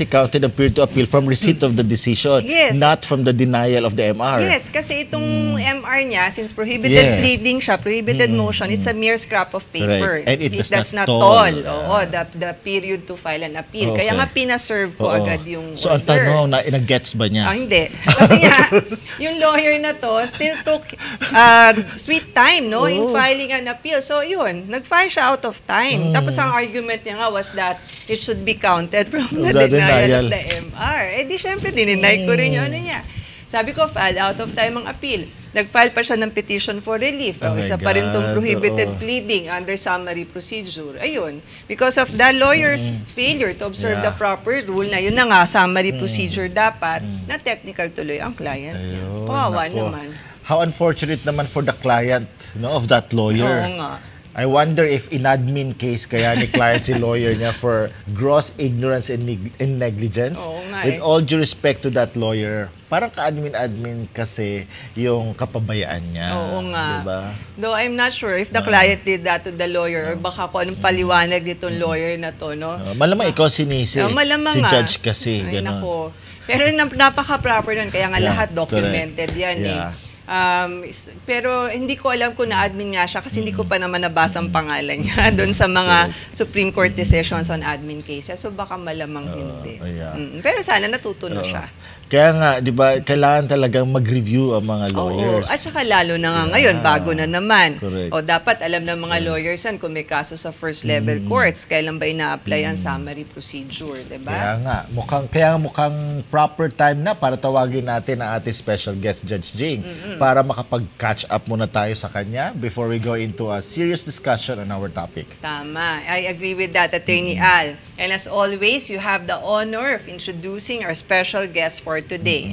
counted ang peer to appeal from receipt of the decision, not from the denial of the MR. Yes, kasi itong MR niya, since prohibited pleading siya, prohibited motion, it's a mere scrap of paper. Right. And it does not toll. The period to file an appeal. Okay. Kaya nga pinaserve ko agad yung So, order. ang tanong, na-gets ba niya? Hindi. Kasi nga, yung lawyer na to still took sweet time, no, in filing an appeal. So, yun, nag-file siya out of time. Tapos ang argument niya nga was that it should be counted from the denial of the MR. Eh di syempre, dininay ko rin yung ano niya. Sabi ko, filed out of time ang appeal. Nag-file pa siya ng petition for relief. Isa pa rin itong prohibited pleading under summary procedure. Ayun. Because of the lawyer's failure to observe the proper rule, na yun na nga, summary procedure dapat, na technical tuloy ang client niya. Kawawa naman. How unfortunate naman for the client, no, of that lawyer. Oo nga. I wonder if in admin case kaya ni client si lawyer niya for gross ignorance and negligence. With all due respect to that lawyer, parang ka-admin kasi yung kapabayaan niya. Oo nga. Diba? Though I'm not sure if the client did that to the lawyer or baka kung anong paliwanag ditong lawyer na to, no? Malamang ikaw sinisi. Malamang si nga. judge kasi. Ay, Ganun. nako. Pero napaka-proper nun. Kaya nga lahat documented yan eh. Pero hindi ko alam kung na-admin nga siya kasi hindi ko pa naman nabasa ang pangalan niya doon sa mga Supreme Court decisions on admin cases. So baka malamang hindi. Pero sana natuto na siya. Kaya nga, di ba, kailangan talagang mag-review ang mga lawyers. At saka lalo na nga ngayon, bago na naman. Correct. O dapat alam ng mga lawyers yan kung may kaso sa first level courts, kailan ba ina-apply ang summary procedure, di ba? Kaya nga mukhang proper time na para tawagin natin ang ating special guest, Judge Jing, para makapag-catch up muna tayo sa kanya before we go into a serious discussion on our topic. Tama. I agree with that, Attorney Al. And as always, you have the honor of introducing our special guest for today.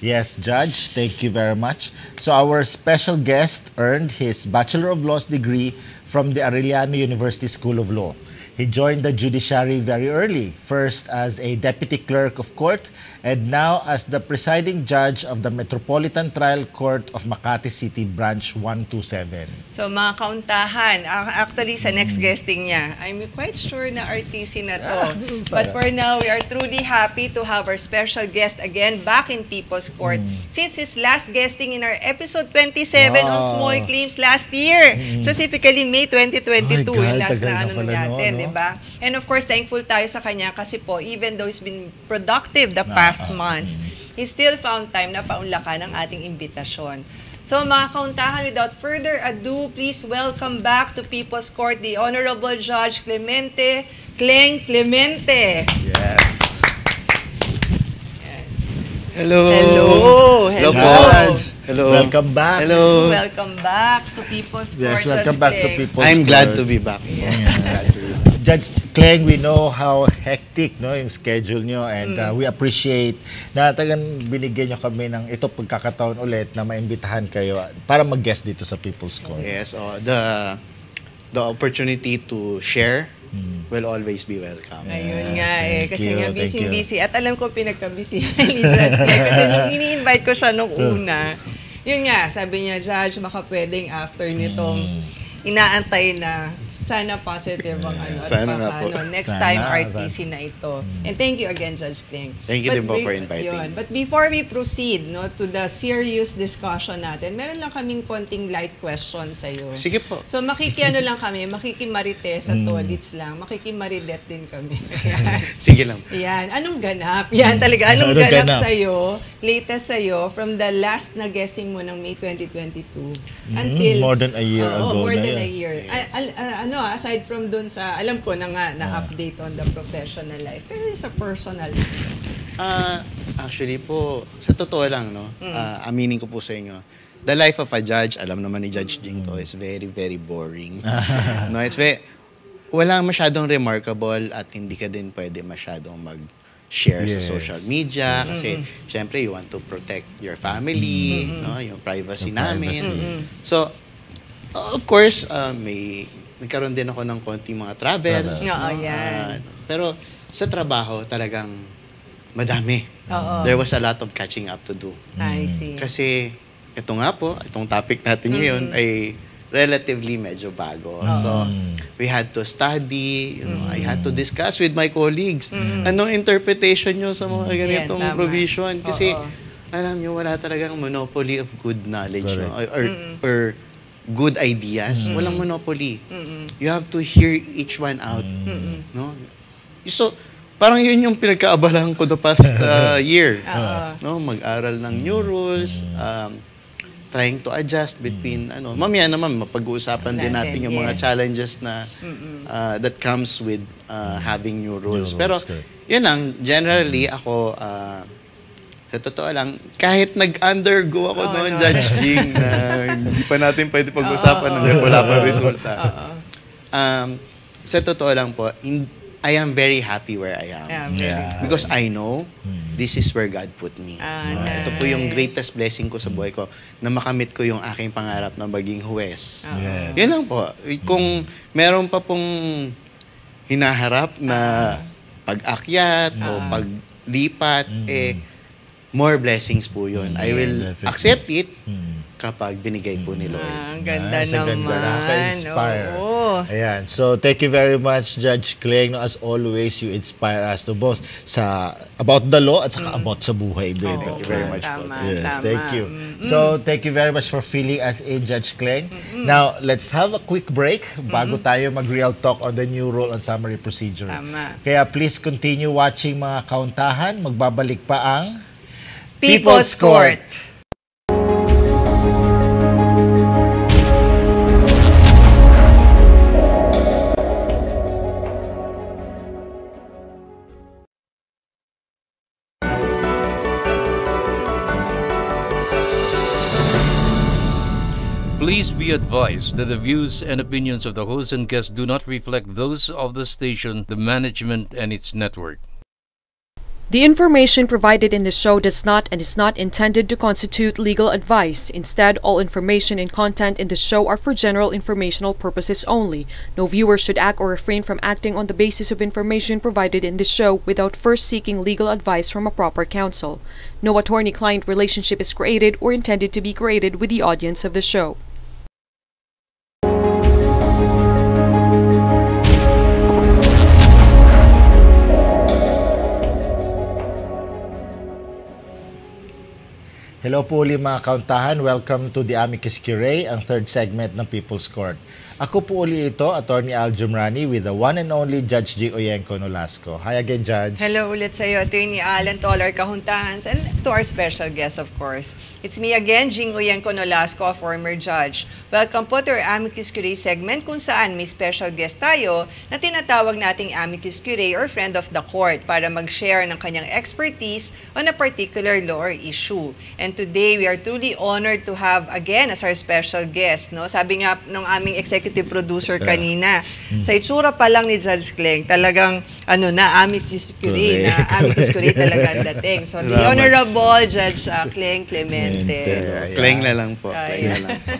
Yes, Judge. Thank you very much. So our special guest earned his Bachelor of Laws degree from the Arellano University School of Law. He joined the judiciary very early, first as a deputy clerk of court and now as the presiding judge of the Metropolitan Trial Court of Makati City Branch 127. So mga kauntahan, actually sa next guesting niya, I'm quite sure na RTC na to. But for now, we are truly happy to have our special guest again back in People's Court since his last guesting in our episode 27 on small claims last year. Specifically May 2022, yung last na ano natin, no? Diba? And of course, thankful tayo sa kanya kasi po, even though he's been productive the past months, he still found time na paunlakan ang ating imbitasyon. So mga kauntahan, without further ado, please welcome back to People's Court the Honorable Judge Clemente Cleng Clemente. Yes. Hello. Hello. Hello, Judge. Hello. Welcome back. Hello. Welcome back to People's Court. Yes, welcome back to People's I'm Court. glad to be back. Judge Cleng, we know how hectic, no, yung schedule nyo and we appreciate na talagang binigyan nyo kami ng ito pagkakataon ulit na maimbitahan kayo para mag-guest dito sa People's Court. Yes, the opportunity to share will always be welcome. Ayun nga kasi you, nga thank you. busy at alam ko pinagka-busy ni Judge Cleng kasi nung ini-invite ko siya nung una, yun nga, sabi niya, Judge, baka pwedeng after nitong inaantay na sana positive ang ano. Sana nga po. Next Sana, time RTC na ito. And thank you again, Judge Cleng. Thank you din po for inviting. But before we proceed to the serious discussion natin, meron lang kaming konting light question sa iyo. Sige po. So makikiano lang kami, makikimarites at tolits lang, makikimaridet din kami. Ayan. Sige lang. Yan, anong ganap? Yan talaga, anong ganap sa'yo, latest sa'yo, from the last na guesting mo ng May 2022 until... More than a year ago more na than yun. a year. Aside from dun sa, alam ko na nga, na-update on the professional life, pero sa personal life. Actually po, sa totoo lang, no, aminin ko po sa inyo, the life of a judge, alam naman ni Judge Jing to, is very, very boring. No, it's walang masyadong remarkable at hindi ka din pwede masyadong mag-share sa social media kasi syempre you want to protect your family, no, yung privacy namin. So, of course, nagkaroon din ako ng konting mga travels. Oo, yan. Pero sa trabaho talagang madami. There was a lot of catching up to do. I see. Kasi ito nga po, itong topic natin ngayon ay relatively medyo bago. So, we had to study, I had to discuss with my colleagues. Anong interpretation nyo sa mga ganitong provision? Kasi, alam nyo, wala talagang monopoly of good knowledge or good ideas. Walang monopoly. You have to hear each one out. No? So, parang yun yung pinagkaabalahan ko the past year. No? Mag-aral ng new rules, trying to adjust between mamaya naman mapag-uusapan din natin yung mga challenges na that comes with having new rules. Pero yun lang, generally ako sa totoo lang, kahit nag-undergo ako noon, Judge Jing, hindi pa natin pwede pag-usapan hanggang wala pa resulta. Sa totoo lang po, I am very happy where I am. Because I know this is where God put me. Nice. Ito po yung greatest blessing ko sa buhay ko, na makamit ko yung aking pangarap na maging huwes. Yan lang po. Kung meron pa pong hinaharap na pag-akyat o paglipat, more blessings po yun. I will accept it kapag binigay po ni Lord. Ang ganda naman. Nakaka-inspire. Ayan. So, thank you very much, Judge Kleng. No, as always, you inspire us to both about the law at saka about sa buhay din. Thank you very much po. Yes, thank you. So, thank you very much for filling us in, Judge Kleng. Now, let's have a quick break bago tayo mag-real talk on the new rule on summary procedure. Kaya please continue watching mga kauntahan. Magbabalik pa ang People's Court. Please be advised that the views and opinions of the host and guests do not reflect those of the station, the management, and its network. The information provided in this show does not and is not intended to constitute legal advice. Instead, all information and content in this show are for general informational purposes only. No viewer should act or refrain from acting on the basis of information provided in this show without first seeking legal advice from a proper counsel. No attorney-client relationship is created or intended to be created with the audience of the show. Hello po ulit mga kauntahan. Welcome to the Amicus Curiae, ang third segment ng People's Court. Ako po ulit ito, Attorney Al Jumrani, with the one and only Judge G. Oyenko Nolasco. Hi again, Judge. Hello ulit sa iyo, Attorney Al, and to all our kahuntahans, and to our special guest, of course. It's me again, Jing Oyenko Nolasco, a former judge. Welcome po to our Amicus Curiae segment kung saan may special guest tayo na tinatawag nating Amicus Curiae or Friend of the Court para mag-share ng kanyang expertise on a particular law or issue. And today, we are truly honored to have again as our special guest. No? Sabi nga ng aming executive producer kanina, sa itsura pa lang ni Judge Kleng, talagang Amicus Curiae, Amicus Curiae talaga ang dating. So, the Honorable Judge Kleng Clemente. Kleng na lang po. Kleng na lang po.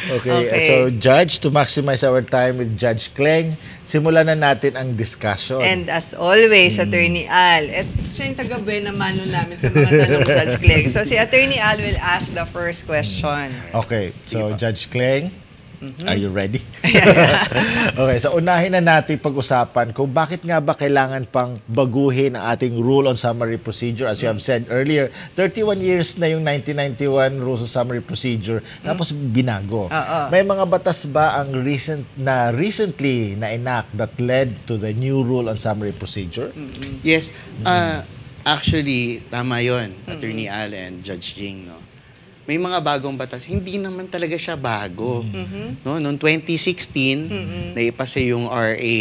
Okay, so Judge, to maximize our time with Judge Kleng, simulan na natin ang discussion. And as always, Attorney Al, siya yung taga-buena mano namin sa mga tanong Judge Kleng. So si Attorney Al will ask the first question. Okay, so Judge Kleng, are you ready? Yes. Okay, so unahin na natin pag-usapan kung bakit nga ba kailangan pang baguhin ang ating rule on summary procedure. As you have said earlier, 31 years na yung 1991 rules on summary procedure, tapos binago. May mga batas ba ang recently na-enact that led to the new rule on summary procedure? Yes. Actually, tama yun, Attorney Al and Judge Jing, no? May mga bagong batas, hindi naman talaga siya bago. No, noong 2016, naipasa yung RA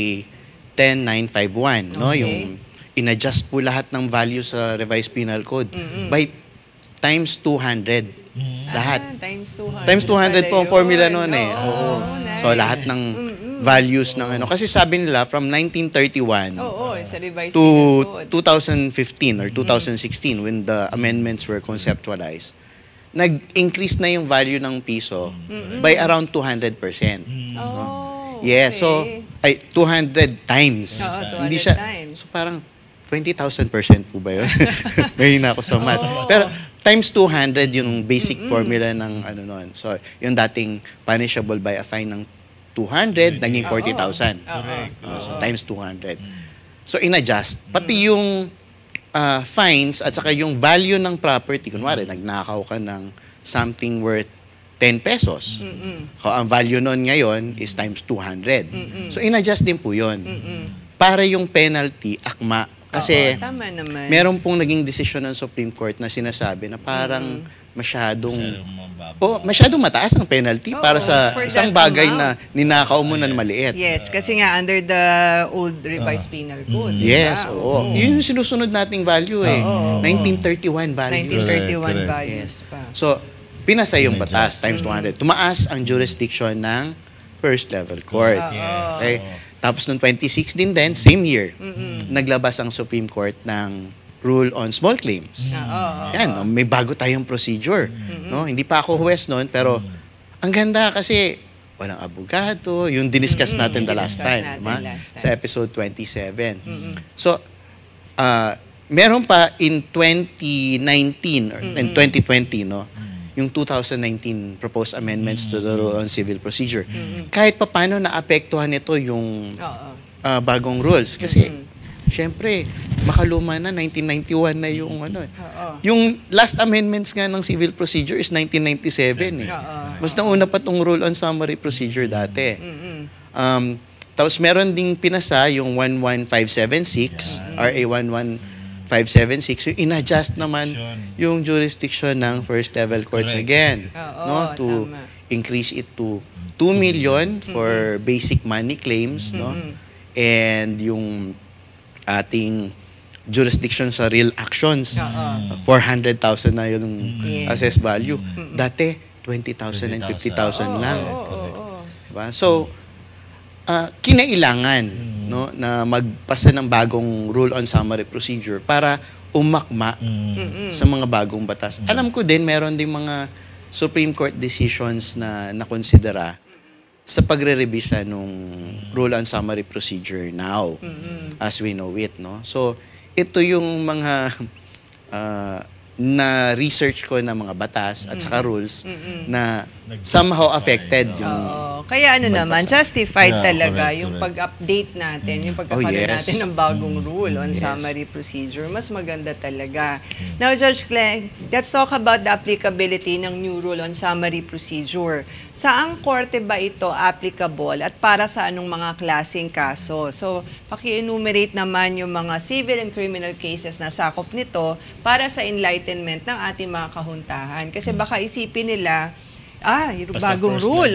10951, no, yung inadjust po lahat ng value sa revised penal code by times 200. Lahat. Times 200 po ang formula noon eh. Nice. So lahat ng values ng kasi sabi nila from 1931 to 2015 or 2016 when the amendments were conceptualized, nag-increase na yung value ng piso by around 200%. Yeah, so ay 200 times. Oo, 200 Hindi siya times. so parang 20,000% po ba yun? Mahina ako sa math. Pero times 200 yung basic formula ng ano nun. So, yung dating punishable by a fine ng 200, naging 40,000. So, times 200. So, in-adjust. Pati yung fines at saka yung value ng property. Kunwari, nagnakaw ka ng something worth 10 pesos. So, ang value nun ngayon is times 200. So, in-adjust din po yun. Para yung penalty, akma. Kasi tama naman. meron pong naging desisyon ng Supreme Court na sinasabi na parang masyadong mataas ang penalty para sa for isang that bagay amount. na ninakaw mo na maliit. Yes, kasi nga under the old revised penal code. Yes, diba? oo. Yun yung sinusunod nating value eh. 1931 value. 1931 values pa. So, pinasa yung batas times 200. Tumaas ang jurisdiction ng first level courts. Okay? Tapos noong 2016 din, same year, naglabas ang Supreme Court ng rule on small claims. Yan, no? May bago tayong procedure. No? Hindi pa ako huwes noon, pero ang ganda kasi walang abogado, yung diniscuss natin the last time. Sa episode 27. So, meron pa in 2019 or in 2020, no? Yung 2019 proposed amendments to the Rule on Civil Procedure. Kahit pa paano naapektuhan nito yung bagong rules. Kasi, syempre, makaluma na, 1991 na yung ano. Yung last amendments nga ng Civil Procedure is 1997 eh. Mas nauna pa tong Rule on Summary Procedure dati. Tapos meron ding pinasa yung 11576, RA 11576, yung in-adjust naman yung jurisdiction ng first level courts again, no, to increase it to 2 million for basic money claims, no, and yung ating jurisdiction sa real actions, 400,000 na yung assessed value. Dati 20,000 and 50,000 lang. Diba? So, kinailangan, no, na magpasa ng bagong rule on summary procedure para umakma sa mga bagong batas. Alam ko din, meron din mga Supreme Court decisions na nakonsidera sa pagre-revisa nung rule on summary procedure now, as we know it, no? So, ito yung mga na research ko na mga batas at saka rules na somehow affected yung kaya ano naman, justified talaga yung pag-update natin, yung pagkakaroon natin ng bagong rule on summary procedure. Mas maganda talaga. Now, Judge Cleng, let's talk about the applicability ng new rule on summary procedure. Saang korte ba ito applicable at para sa anong mga klaseng kaso? So, paki-enumerate naman yung mga civil and criminal cases na sakop nito para sa enlightenment ng ating mga kahuntahan. Kasi baka isipin nila, yung bagong rule.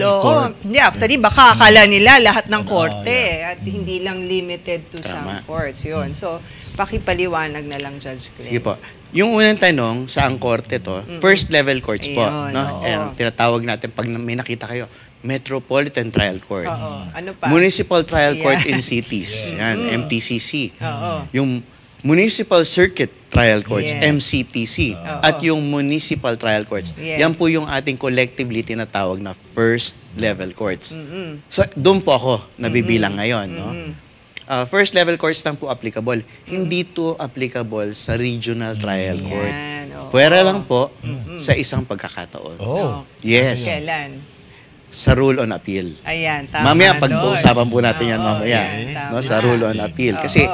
Actually, baka akala nila lahat ng korte at hindi lang limited to some courts. Yun. So, pakipaliwanag na lang, Judge Cleng. Sige po. Yung unang tanong, saang korte to? First level courts po. No? Tinatawag natin pag may nakita kayo, Metropolitan Trial Court. Ano pa? Municipal Trial Court in Cities. Yan, MTCC. Yung Municipal Circuit Trial Courts, MCTC, at yung Municipal Trial Courts. Yan po yung ating collectively tinatawag na first level courts. So, doon po ako nabibilang ngayon. No? First level courts lang po applicable. Hindi to applicable sa regional trial court. Pwera lang po sa isang pagkakataon. Yes. Kailan? Sa rule on appeal. Ayan, tama. Mamaya, pag-uusapan po natin yan mamaya. No? Sa rule on appeal. Kasi,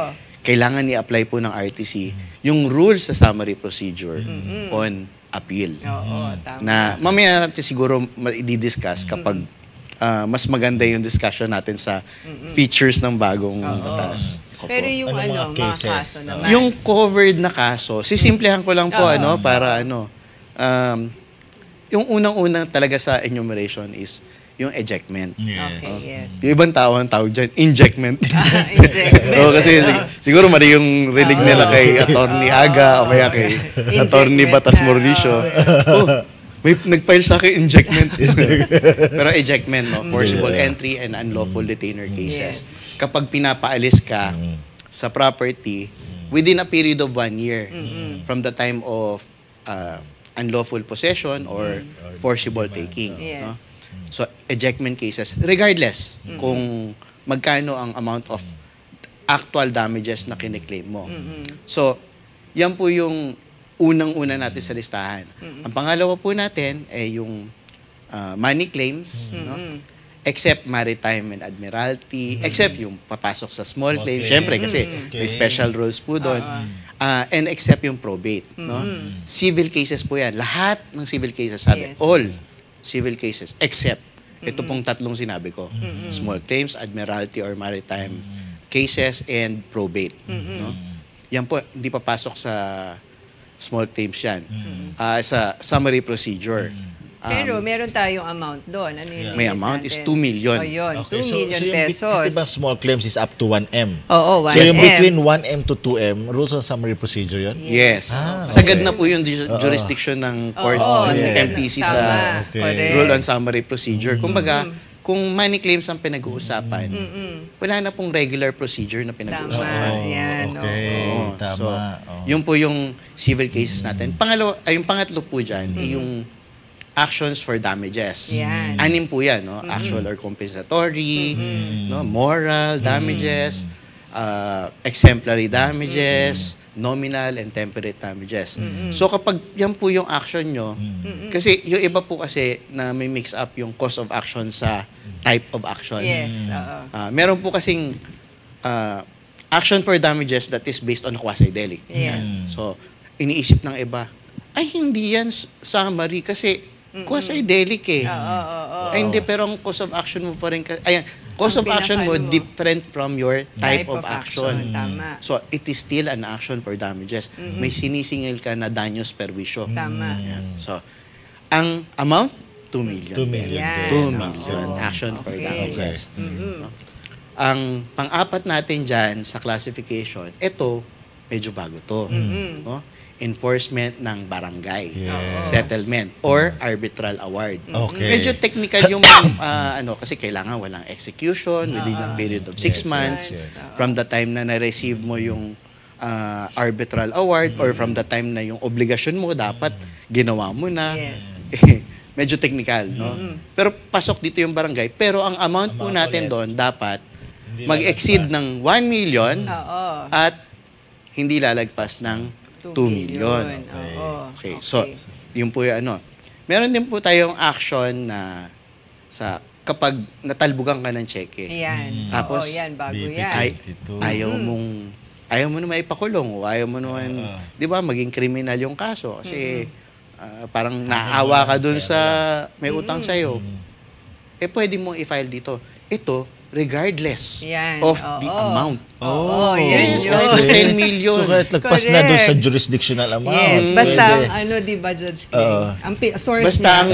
kailangan i-apply po ng RTC yung rules sa summary procedure on appeal. Na mamaya natin siguro i-discuss kapag mas maganda yung discussion natin sa features ng bagong batas. Pero yung mga kaso naman. Yung covered na kaso, sisimplehan ko lang po para yung unang-unang talaga sa enumeration is yung ejectment. Yung ibang tao ang tawag dyan, injectment. Kasi siguro mali yung rinig nila kay Attorney Haga o kaya kay Attorney Batas Mauricio. May nag-file sa akin injectment. Pero ejectment, no? Forcible entry and unlawful detainer cases. Kapag pinapaalis ka sa property within a period of 1 year from the time of unlawful possession or forcible taking. No? So, ejectment cases, regardless kung magkano ang amount of actual damages na kiniklaim mo. So, yan po yung unang-una natin sa listahan. Ang pangalawa po natin ay yung money claims, no? Except maritime and admiralty, except yung papasok sa small claims, syempre kasi may special rules po doon. And except yung probate, no? Civil cases po yan. Lahat ng civil cases, sabi, all civil cases, except ito pong tatlong sinabi ko. Small claims, admiralty or maritime cases, and probate. No? Yan po, hindi papasok sa small claims yan. Sa summary procedure. Pero meron tayong amount doon. Ano yung May amount is 2 million. Oh, yun. Okay, 2 million so yung pesos. kasi diba small claims is up to 1M. Oo, 1M. So yung between 1M to 2M, rules of summary procedure yun? Yes. Sagad na po yung jurisdiction ng court ng MTC sa rule on summary procedure. Kumbaga, kung money claims ang pinag-uusapan, wala na pong regular procedure na pinag-uusapan. Yan. Okay, tama. So, yun po yung civil cases natin. Yung pangatlo po dyan, yung actions for damages. Yan. 6 po yan, no? Actual or compensatory, no? Moral damages, exemplary damages, nominal and temperate damages. So kapag yan po yung action nyo, kasi yung iba po kasi na may mix up yung cause of action sa type of action. Yes. Meron po kasing action for damages that is based on quasi-delic. Yes. So, iniisip ng iba, ay hindi yan summary kasi quasi-delic eh. Ay hindi, pero ang cause of action mo pa rin, cause of action mo different from your type of action. Tama. So, it is still an action for damages. May sinisingil ka na daños perwisyo. Tama. So, ang amount, 2 million. 2 million. Yan. 2 million action for damages. No? Ang pang-apat natin dyan sa classification, ito, medyo bago to. No? Enforcement ng barangay settlement or arbitral award. Okay. Medyo technical yung kasi kailangan walang execution within a period of 6 months from the time na na-receive mo yung arbitral award or from the time na yung obligasyon mo dapat ginawa mo na. Medyo technical, no? Pero pasok dito yung barangay, pero ang amount po natin doon dapat mag-exceed ng 1 million at hindi lalagpas ng 2 million. Okay. So, yun po yung Meron din po tayong action na kapag natalbugan ka ng cheque. Tapos, bago yan. ayaw mo naman ipakulong o ayaw mo naman, di ba, maging kriminal yung kaso. Kasi, parang naawa ka dun sa may utang sa'yo. Pwede mo i-file dito. Ito, regardless of the amount. Yes, kahit 10 million. So kahit lagpas na doon sa jurisdictional amount. Yes, basta di ba, Judge Clay? Ang source basta ang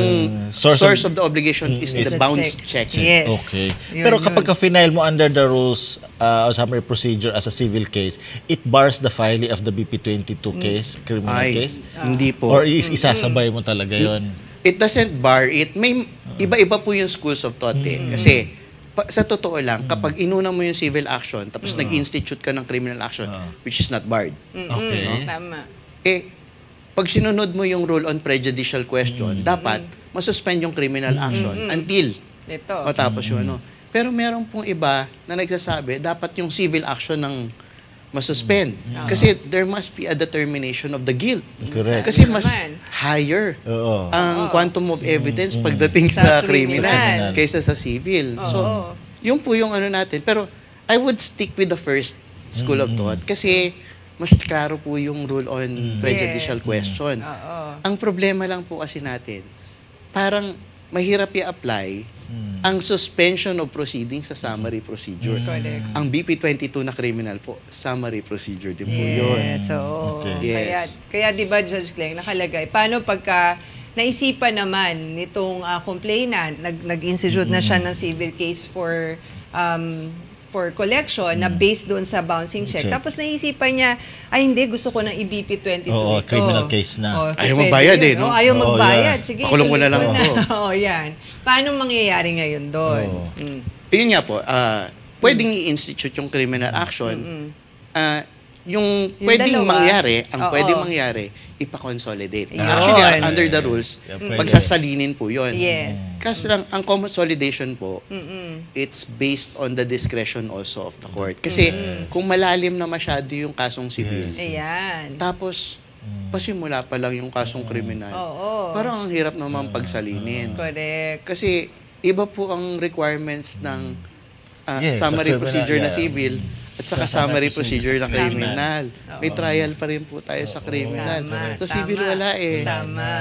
source of the obligation is the bounce check. Yes. Okay. Pero kapag ka-file mo under the rules of summary procedure as a civil case, it bars the filing of the BP22 case, criminal case? Hindi po. Or isasabay mo talaga yon? It doesn't bar it. May iba-iba po yung schools of thought eh. Kasi sa totoo lang, kapag inuna mo yung civil action, tapos nag-institute ka ng criminal action, which is not barred. Okay. No? Tama. Pag sinunod mo yung rule on prejudicial question, dapat masuspend yung criminal action until matapos yung Pero meron pong iba na nagsasabi, dapat yung civil action ng masuspend. Kasi there must be a determination of the guilt. Correct. Kasi mas higher ang quantum of evidence pagdating sa criminal kaysa sa civil. So, yun po yung natin. Pero I would stick with the first school of thought kasi mas klaro po yung rule on prejudicial question. Ang problema lang po kasi natin, parang mahirap i-apply ang suspension of proceedings sa summary procedure. Ang BP22 na criminal po, summary procedure din po yun. Kaya di ba, Judge Clay, nakalagay, paano pagka naisipan naman nitong complainant, nag-institute na siya ng civil case for collection na based doon sa bouncing check. Tapos naisipan niya, ay hindi, gusto ko ng i-BP22 ito. Criminal case na. Ayaw magbayad no? Ayaw magbayad. Sige, pakulong ko na lang ako. Yan. Paano mangyayari ngayon doon? Yun nga po, pwedeng i-institute yung criminal action. yung Yung pwedeng dalawa. mangyari, ang Oo. pwedeng mangyari, ipa-consolidate. Yun. Actually, under the rules, pwede. pagsasalinin po yun. Yes. Kaso lang, ang consolidation po, it's based on the discretion also of the court. Kasi kung malalim na masyado yung kasong civil, Ayan. tapos pasimula pa lang yung kasong kriminal, Oo. parang ang hirap naman pagsalinin. Correct. Kasi iba po ang requirements ng Yes, summary sa criminal, procedure na yeah. civil at saka Sa summary summary procedure na procedure sa criminal. May trial pa rin po tayo sa criminal. Tama, So civil tama. wala eh. Tama.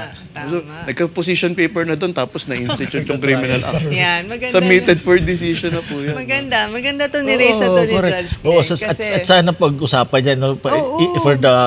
So, Tama. nagka-position paper na doon tapos na-institute yung criminal action. Yan, maganda. Submitted for decision na po yan. Maganda. Maganda to ni-raise na to ni Judge Clay. Oo, at sana pag-usapan yan no,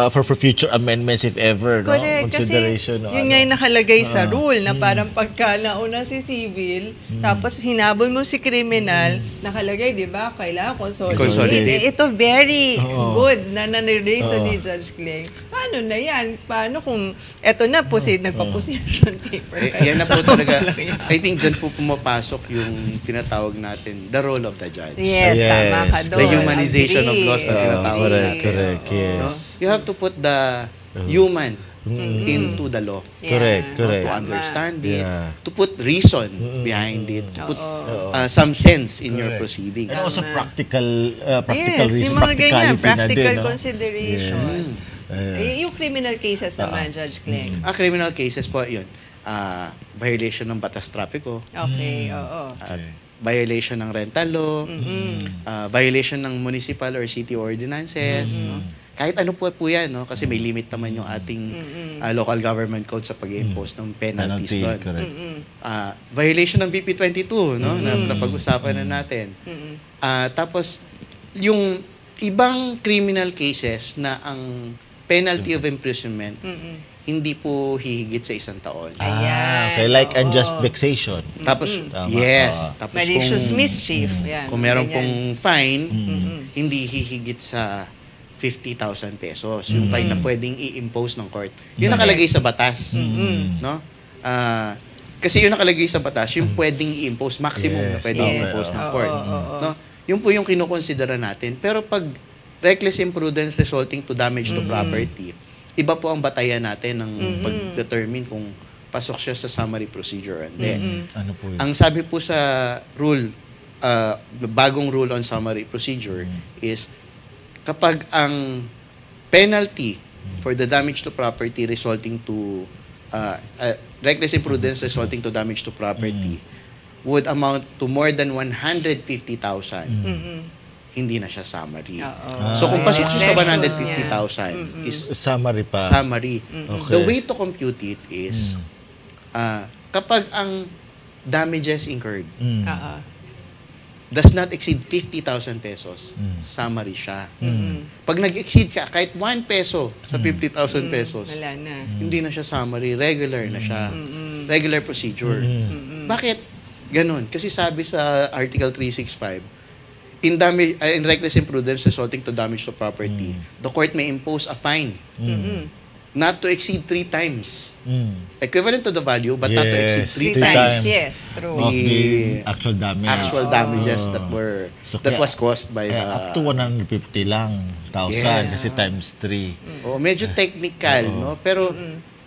for future amendments if ever, no? Correct. Kasi Consideration. yun nga yung nakalagay sa rule na parang pagka nauna si civil, tapos hinabol mo si criminal, nakalagay, di ba, kailangan consolidate. Consolidate. Ito very good na nare-raise ni Judge Clay. Paano na yan? Paano kung eto na po nagpa-position paper? Yan na po talaga. Lang yan. I think dyan po pumapasok yung tinatawag natin, the role of the judge. Yes, Yes. tama ka doon. The humanization of laws na Agree. tinatawag natin. Correct, No? yes. You have to put the human into the law. Correct, No? correct. To understand it, Yeah. to put reason behind it, to put some sense in your proceeding. And also practical Yes, reason, yung mga ganyan, practicality na din, practical no? considerations. Yung criminal cases naman, Judge Clay. Criminal cases po, yun. Violation ng batas trapiko, Okay, oo. at violation ng rental law, violation ng municipal or city ordinances, no? Kahit ano po yan, no? Kasi may limit naman yung ating local government code sa pag-impose ng penalties Penalty, doon. correct. Violation ng BP22, no? Na pag-usapan na natin. Tapos, yung ibang criminal cases na ang penalty of imprisonment hindi po hihigit sa 1 taon. Okay, like unjust vexation. Tapos, Tama. yes. Tapos Malicious kung, mischief. Yan, kung meron ganyan. pong fine, hindi hihigit sa 50,000 pesos. Yung fine na pwedeng i-impose ng court. Yun nakalagay sa batas. No? Kasi yun nakalagay sa batas, yung pwedeng i-impose, maximum na Yes, pwedeng okay. i-impose ng Oo, court. oo. No? Yun po yung kinukonsidera natin. Pero pag reckless imprudence resulting to damage to property, iba po ang batayan natin ng pag-determine kung pasok siya sa summary procedure or hindi. Ano po yun? Ang sabi po sa rule, bagong rule on summary procedure is kapag ang penalty for the damage to property resulting to reckless imprudence resulting to damage to property would amount to more than 150,000, hindi na siya summary. So kung pasok siya sa 150,000 is Summary pa. summary. Okay. The way to compute it is kapag ang damages incurred Oo. does not exceed 50,000 pesos, summary siya. Pag nag-exceed ka, kahit 1 peso sa 50,000 pesos, Wala na. hindi na siya summary, regular na siya. Regular procedure. Bakit ganun? Kasi sabi sa Article 365, in reckless imprudence resulting to damage to property, the court may impose a fine not to exceed 3 times. Equivalent to the value, but not to exceed 3 Three times times. Yes, true. Of the the actual damage. actual damages So, that kaya- was caused by the... Up to 150 lang, 1,000 Yes. kasi times 3. medyo technical, no? Pero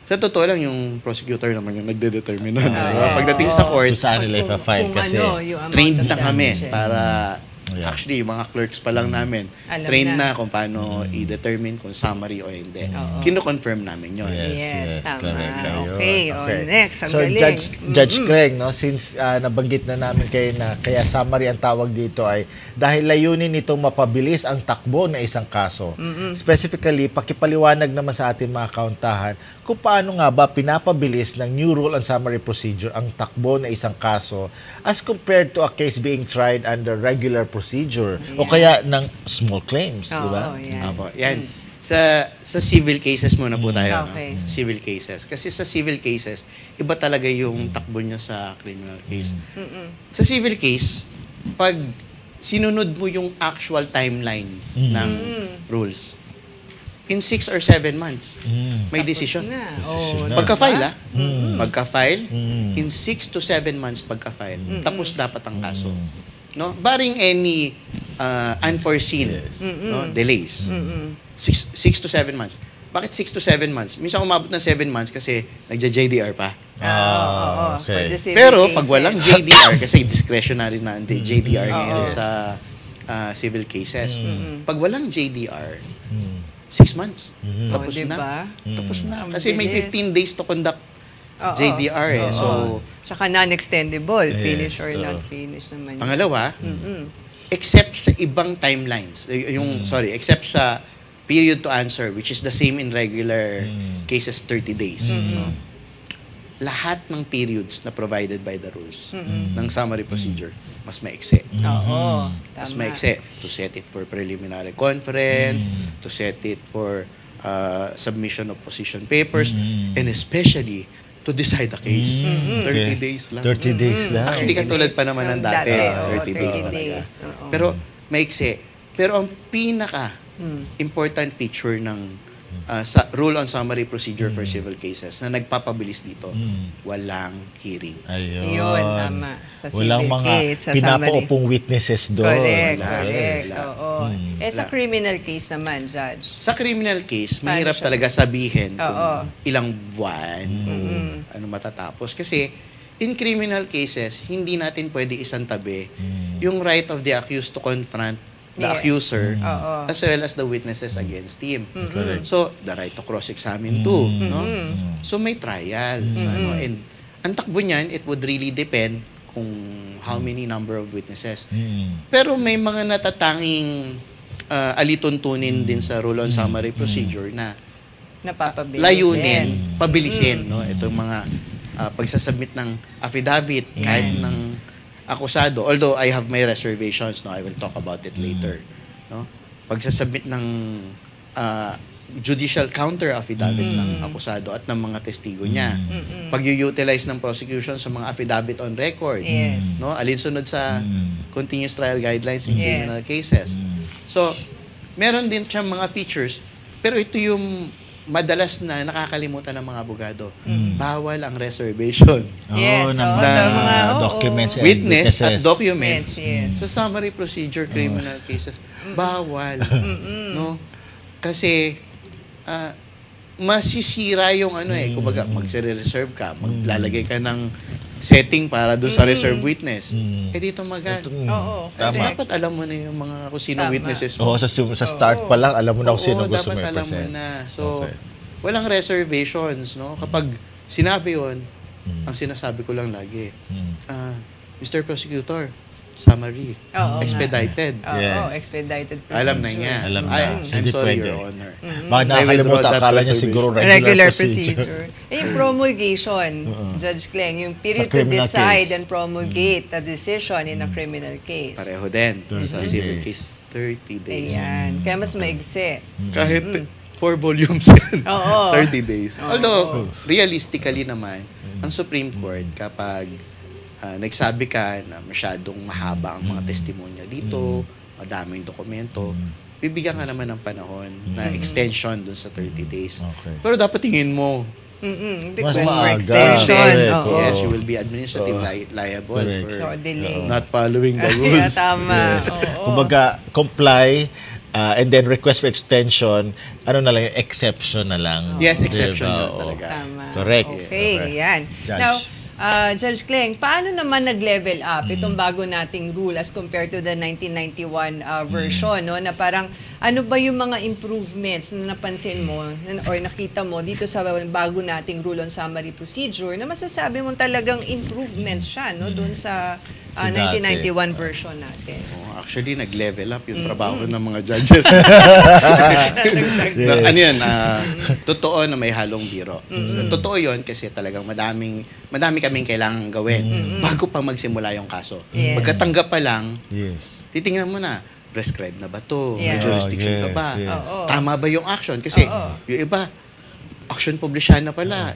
sa totoo lang, yung prosecutor naman yung nagde-determine nun. Pagdating sa court, Kung saan nila ipa-file Kung kasi. ano, yung amount trained of na kami damages. para Yeah. actually yung mga clerks pa lang namin Alam trained na. na kung paano i-determine kung summary o hindi. Oo. Kino-confirm namin yun. Yes, tama. correct. Ayun. Okay, next. Ang So, galing. Judge Craig, no, since nabanggit na namin kayo na kaya summary ang tawag dito ay dahil layunin nitong mapabilis ang takbo ng isang kaso. Specifically, pakipaliwanag naman sa ating mga kauntahan kung paano nga ba pinapabilis ng new rule on summary procedure ang takbo ng isang kaso as compared to a case being tried under regular procedure o kaya ng small claims, di ba? Oo, yan. Apo, yan. Sa civil cases muna po tayo. Okay. No? Sa civil cases. Kasi sa civil cases, iba talaga yung takbo niya sa criminal case. Sa civil case, pag sinunod mo yung actual timeline ng rules, in 6 or 7 months, may decision. Na. Decision Oh, na. Pagka-file, Pagka-file, in 6 to 7 months pagka-file, tapos dapat ang kaso. No? Barring any unforeseen delays. 6 to 7 months. Bakit 6 to 7 months? Minsan umabot ng 7 months kasi nagja-JDR pa. Okay. Pero pag walang JDR, kasi discretionary na ang JDR ngayon sa civil cases. Pag walang JDR, 6 months. Tapos na. Tapos na. Kasi may 15 days to conduct JDR eh. So, saka non-extendable, finish or not finish naman. Pangalawa, except sa ibang timelines, except sa period to answer, which is the same in regular cases, 30 days. Lahat ng periods na provided by the rules ng summary procedure, mas maiksi. Mas maiksi. To set it for preliminary conference, to set it for submission of position papers, and especially to decide the case. 30 days lang. 30 days lang. Actually, katulad pa naman ng dati. 30 days talaga. Pero maiksi. Pero ang important feature ng rule on summary procedure for civil cases na nagpapabilis dito, walang hearing. Yun, tama. Sa walang civil mga case, sa pinapaupong witnesses doon. Correct. Oo. Sa criminal case naman, Judge. Sa criminal case, mahirap talaga sabihin kung ilang buwan ano matatapos. Kasi in criminal cases, hindi natin pwede isantabi yung right of the accused to confront the accuser as well as the witnesses against him. So, the right to cross-examine too. No? So, may trial. And ang takbo niyan, it would really depend kung how many number of witnesses. Pero may mga natatanging alituntunin din sa rule on summary procedure na layunin, pabilisin. No? Itong mga pagsasubmit ng affidavit kahit ng akusado, although I have my reservations, no, I will talk about it later, no? Pagsasubmit ng judicial counter affidavit ng akusado at ng mga testigo niya. Pag-utilize ng prosecution sa mga affidavit on record, no? Alinsunod sa continuous trial guidelines in criminal cases. So, meron din siyang mga features, pero ito yung madalas na nakakalimutan ng mga abogado. Bawal ang reservation. Ng mga documents and witness witnesses. at documents sa summary procedure criminal cases. Bawal. No? Kasi masisira yung kumbaga magse-reserve ka, maglalagay ka ng setting para doon sa reserve witness. Dito dapat alam mo na yung mga kung sino witnesses mo. Sa start pa lang, alam mo na kung sino gusto mo i-present. Dapat alam mo na. So, walang reservations, no? Kapag sinabi yon, ang sinasabi ko lang lagi, Mr. Prosecutor, summary, expedited. Expedited procedure. Alam na niya. I'm sorry, Your Honor. Baka nakakalimutan, akala niya siguro regular procedure. Yung promulgation, Judge Kleng, yung period to decide and promulgate a decision in a criminal case. Pareho din sa civil case. 30 days. Ayan. Kaya mas maigsi. Kahit 4 volumes yan. 30 days. Although, realistically naman, ang Supreme Court, kapag nagsabi ka na masyadong mahaba ang mga testimonya dito, madaming dokumento, bibigyan ka naman ng panahon na extension dun sa 30 days. Pero dapat tingin mo, mas maaga. Yes, you will be administratively liable for delay. Not following the rules. Tama. Kumbaga, comply, and then request for extension, ano na lang yung exception na lang. Yes, exception na talaga. Tama. Correct. Okay, yan. Now, Judge Kleng, paano naman nag-level up itong bago nating rule as compared to the 1991 version, no? Na parang ano ba yung mga improvements na napansin mo or nakita mo dito sa bago nating rule on summary procedure na masasabi mo talagang improvement siya, no, doon sa 1991 version natin? Actually, nag-level up yung trabaho ng mga judges. Ano yun? Totoo na may halong biro. Totoo yun kasi talagang madami kaming kailangan gawin bago pa magsimula yung kaso. Pagkatanggap pa lang, titingnan mo na, prescribed na ba to? May jurisdiction ka ba? Tama ba yung action? Kasi yung iba, action publishan na pala.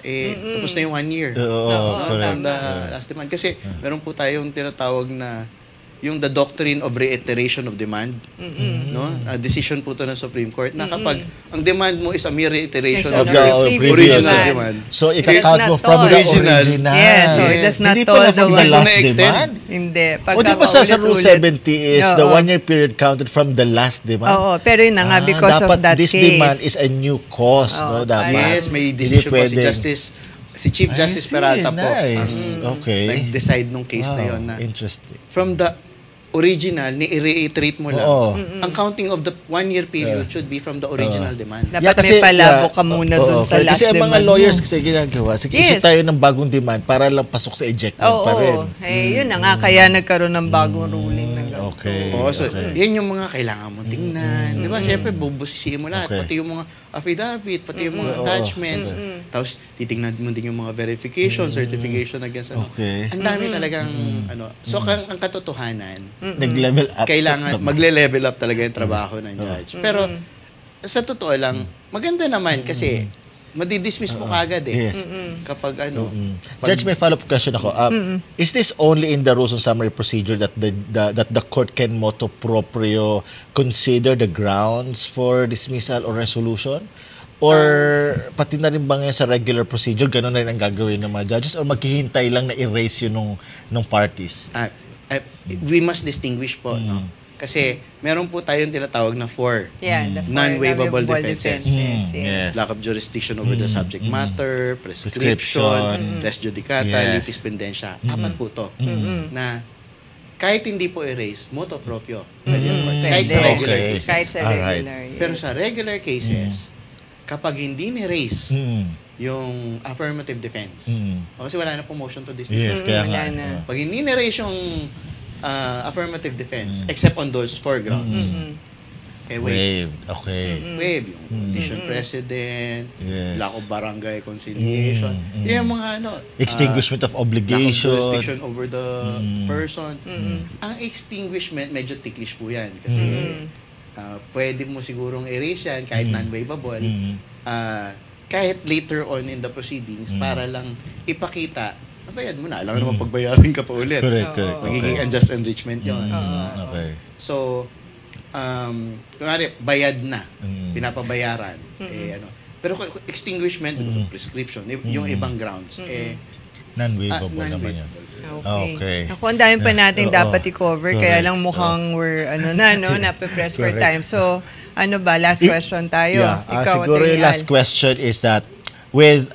Tapos na yung 1 year. From the last demand. Kasi meron po tayong tinatawag na yung the doctrine of reiteration of demand, no? Decision po to ng Supreme Court na kapag ang demand mo is a mere reiteration Of of the your previous original demand. demand. So, It ika-count does mo not from the toll. original. Yes, so it does not Hindi toll pala the from the one. last Na-extend. demand. Hindi. O di ba sa Rule Pagka 70 is the Oo. 1-year period counted from the last demand? Oo, pero yun na nga, because of dapat that this case. demand is a new cause, no? Dapat. Yes, may Hindi decision po si pwedeng- Chief Justice I see, Peralta po nice. ang Okay. nag-decide nung case na Wow, yon na interesting. from the original, ni-reiterate mo lang. Oo. Ang counting of the 1-year period should be from the original demand. Dapat may palabo ka muna dun sa last kasi ang mga demand lawyers mo. kasi ginagawa, sige, Yes. issue tayo ng bagong demand para lang pasok sa ejectment pa rin. Oo. Yun na nga, kaya nagkaroon ng bagong ruling ng ganito. Okay. Oo, so okay. yan yung mga kailangan mo tingnan. Di ba? Siyempre, bubusisiin mo lahat. Okay. Pati yung mga affidavit, pati yung mga attachments. Tapos, titingnan mo din yung mga verification, certification against ano. Okay. Ang dami talagang, ano. So, ang katotohanan, Nag-level up. kailangan magle-level up talaga yung trabaho ng judge. Pero sa totoo lang, maganda naman kasi madidismiss mo kagad eh. Yes. Kapag ano. Judge, may follow-up question ako. Is this only in the rules and summary procedure that the court can motu proprio consider the grounds for dismissal or resolution? Or pati na rin ba ngayon sa regular procedure, gano'n na rin ang gagawin ng mga judges? Or maghihintay lang na erase yun nung parties? We must distinguish po, no? Kasi meron po tayong tinatawag na four Yeah, the non-waivable non-waivable defenses. Yes. Lack of jurisdiction over the subject matter, prescription, res judicata, Yes. litis pendentia. Apat po to. Na kahit hindi po erase, motu proprio. Pwede yan po. Kahit sa Pwede. regular Okay. cases. Kahit sa Alright. regular. yes. Pero sa regular cases, kapag hindi ni-raise yung affirmative defense, o kasi wala na po motion to dismiss. Yes, kaya wala nga. na. Pag hindi ni-raise yung affirmative defense, except on those four grounds, waive. Waived. Okay. Waive yung condition precedent, Yes. lack of barangay conciliation, yung mga ano, Extinguishment of lack of obligation. jurisdiction over the person. Ang extinguishment, medyo ticklish po yan. Kasi pwede mo sigurong erase yan kahit non-waivable. Kahit later on in the proceedings para lang ipakita, nabayad mo na, alam naman pagbayarin ka pa ulit. Correct, correct. Magiging unjust enrichment yun. Okay. So, kunwari, bayad na, pinapabayaran, ano. Pero kung extinguishment, prescription, yung ibang grounds, Non-waivable naman yan. Okay. Ako, ang dami pa natin Oo. dapat i-cover, kaya Correct. lang mukhang we're, nape-press for Correct. time. So, ano ba, last question tayo. Yeah. Ikaw, Siguro Atty. yung last Al. question is that with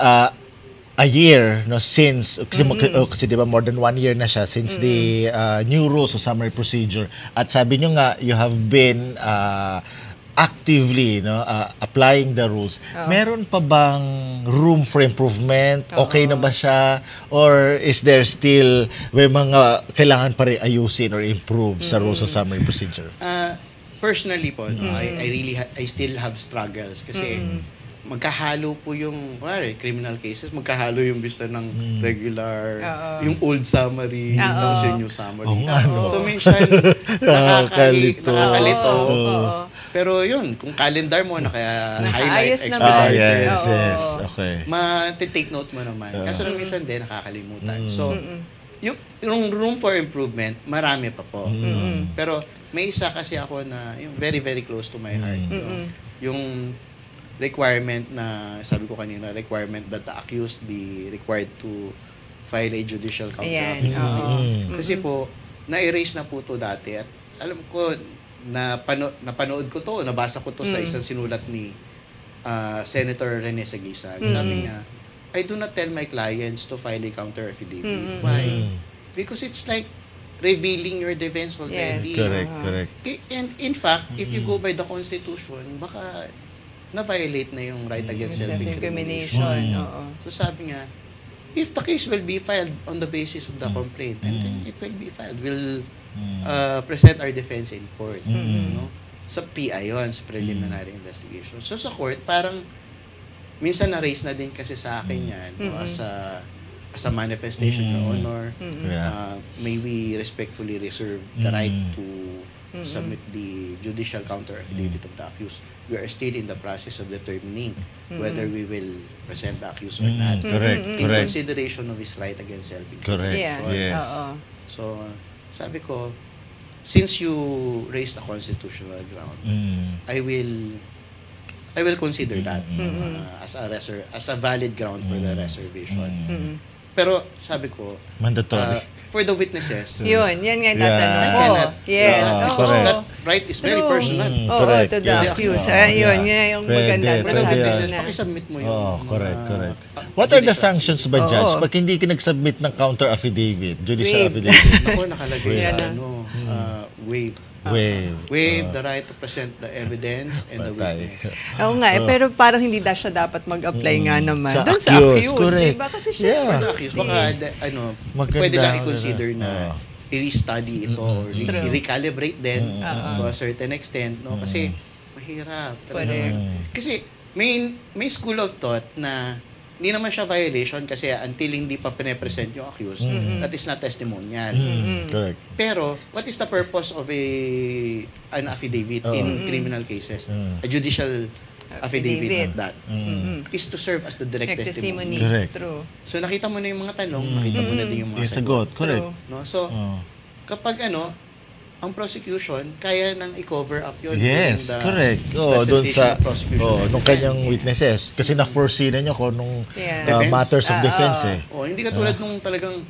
a year no since kasi di ba more than 1 year na siya since the new rules of summary procedure at sabi nyo nga you have been actively applying the rules. Meron pa bang room for improvement? Okay na ba siya? Or is there still may mga kailangan pa rin ayusin or improve sa rules of summary procedure? Personally po, no, I still have struggles kasi magkahalo po yung criminal cases, magkahalo yung vista ng regular, yung old summary, tapos yung new summary. Oo nga, no? So minsan, Nakakalito. nakakalito. Pero yun, kung calendar mo, Ayos naka-highlight, naman. expedited, Yes. Okay. ma-take note mo naman. Kaso lang minsan din, nakakalimutan. So, yung room for improvement, marami pa po. No? Pero may isa kasi ako na yung very, very close to my heart. No? Yung requirement na, sabi ko kanina, requirement that the accused be required to file a judicial counter affidavit. Kasi po, na-erase na po to dati at alam ko, napanood ko to, nabasa ko to sa isang sinulat ni Senator Rene Sagisag. Sabi niya, I do not tell my clients to file a counter affidavit. Why? Because it's like revealing your defense already. Correct, correct. And in fact, if you go by the Constitution, baka na-violate na yung right against self-incrimination. So sabi nga, if the case will be filed on the basis of the complaint, and then it will be filed, we'll present our defense in court. No? Sa PI yun, sa preliminary investigation. So sa court, parang minsan na-raise na din kasi sa akin yan, no? as a manifestation, Your Honor. May we respectfully reserve the right to submit the judicial counter affidavit of the accused. We are still in the process of determining whether we will present the accused or not. Correct, In correct. consideration of his right against self-incrimination. Correct. Yeah. Yes. So, sabi ko, since you raised a constitutional ground, I will consider that as a valid ground for the reservation. Pero sabi ko, mandatory. For the witnesses, Yan nga yung tatanong I ko. cannot. Yes. Because correct. that right is very personal. Correct. To the accused. Yun nga yung maganda. Pwede, For the pwede witnesses, yan. pakisubmit mo yun. Correct. What are the sanctions ba, Judge? Pag hindi ka nag-submit ng counter affidavit, judicial affidavit? Ako nakalagay sa waive the right to present the evidence and the witness. Oo nga, pero parang hindi siya dapat mag-apply nga naman. Sa Doon sa accused, accused. correct. Diba? Kasi For the accused, baka pwede lang i-consider na i-restudy ito or i-recalibrate din to a certain extent, no? Kasi mahirap. Kasi may school of thought na hindi naman siya violation kasi until hindi pa pine-present yung accused, that is not testimonial. Correct. Pero what is the purpose of an affidavit in criminal cases? A judicial affidavit not that is to serve as the direct testimony. Correct. True. So nakita mo na yung mga tanong, nakita mo na din yung mga sagot. Correct. No? So kapag ang prosecution kaya nang i-cover up yun. Yes, correct. Doon sa nung kanyang witnesses kasi na-foresee na niya ko nung matters of defense hindi katulad nung talagang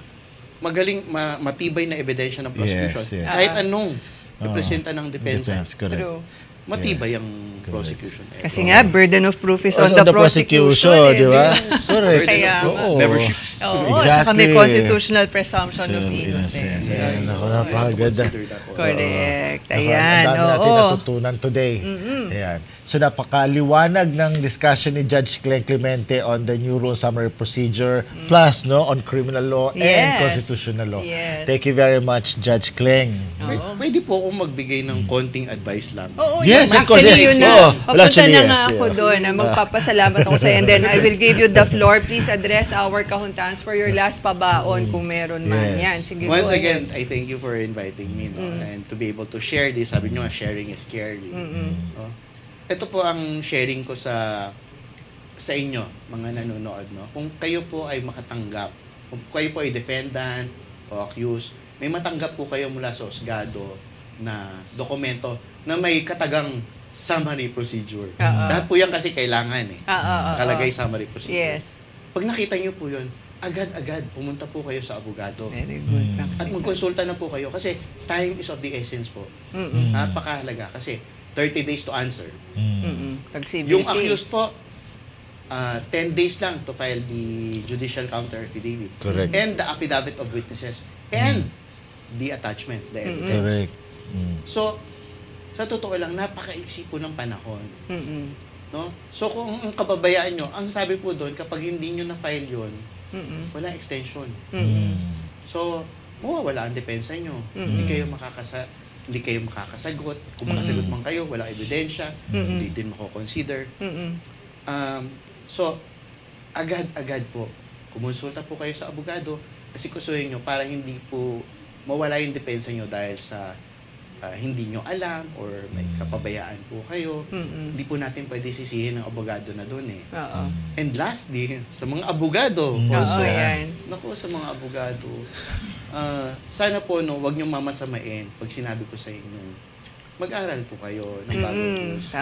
magaling matibay na ebidensya ng prosecution. Yes. Kahit anong representa ng depensa. Correct. Matibay ang prosecution. Kasi nga, burden of proof is on the di prosecution. ba? Correct. Never ships. Saka may constitutional presumption of innocence. Ako, napakaganda. Correct. Ang Ayan. dami natin natutunan today. Ayan. So napakaliwanag ng discussion ni Judge Cleng Clemente on the new rule summary procedure plus on criminal law and constitutional law. Yes. Thank you very much, Judge Cleng. Pwede po akong magbigay ng konting advice lang. Yes, of course. Actually, yun na. Well, Papunta actually, na nga yes, ako doon. Magpapasalamat ako sa'yo. And then I will give you the floor. Please address our kahuntans for your last pabaon kung meron man. Yan. Sige, Once again, I thank you for inviting me and to be able to share this. Sabi nyo, sharing is caring. Ito po ang sharing ko sa inyo, mga nanonood. Kung kayo po ay makatanggap, kung kayo po ay defendant o accused, may matanggap po kayo mula sa husgado na dokumento na may katagang summary procedure. Lahat po yan kasi kailangan nakalagay summary procedure. Yes. Pag nakita nyo po yun, agad-agad pumunta po kayo sa abogado. Very good. At magkonsulta na po kayo kasi time is of the essence po. Napakahalaga kasi 30 days to answer. Yung accused po, 10 days lang to file the judicial counter affidavit. Correct. And the affidavit of witnesses. And the attachments, the evidence. Correct. So, sa totoo lang, napakaiksi po ng panahon. No? So, kung ang kababayaan nyo, ang sabi po doon, kapag hindi nyo na-file yun, wala extension. So, mawawala ang depensa nyo. Hindi kayo makakasagot. Kung makasagot man kayo, walang ebidensya. Hindi din mako-consider. So, agad-agad po, kumonsulta po kayo sa abogado kasi kusuhin nyo para hindi po mawala yung depensa nyo dahil sa hindi nyo alam or may kapabayaan po kayo. Hindi po natin pwede sisihin ng abogado na doon And lastly, sa mga abogado also, sa mga abogado, sana po wag nyo mamasamain pag sinabi ko sa inyo, mag-aral po kayo ng bagong rules.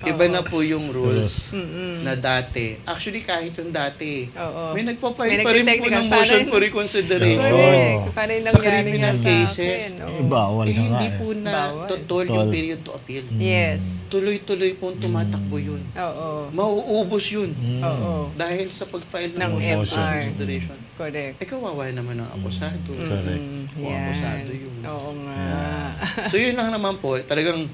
Iba na po yung rules na dati. Actually, kahit yung dati, may nagpapail pa rin po ng motion for reconsideration sa criminal cases. Bawal na nga. Hindi po na totoo yung period to appeal. Yes. Tuloy-tuloy po tumatakbo yun. Mauubos yun. Dahil sa pag-file ng motion for reconsideration. Correct. Kawawa naman ang akusado. Correct. Akusado yun. Oo nga. So yun lang naman po, talagang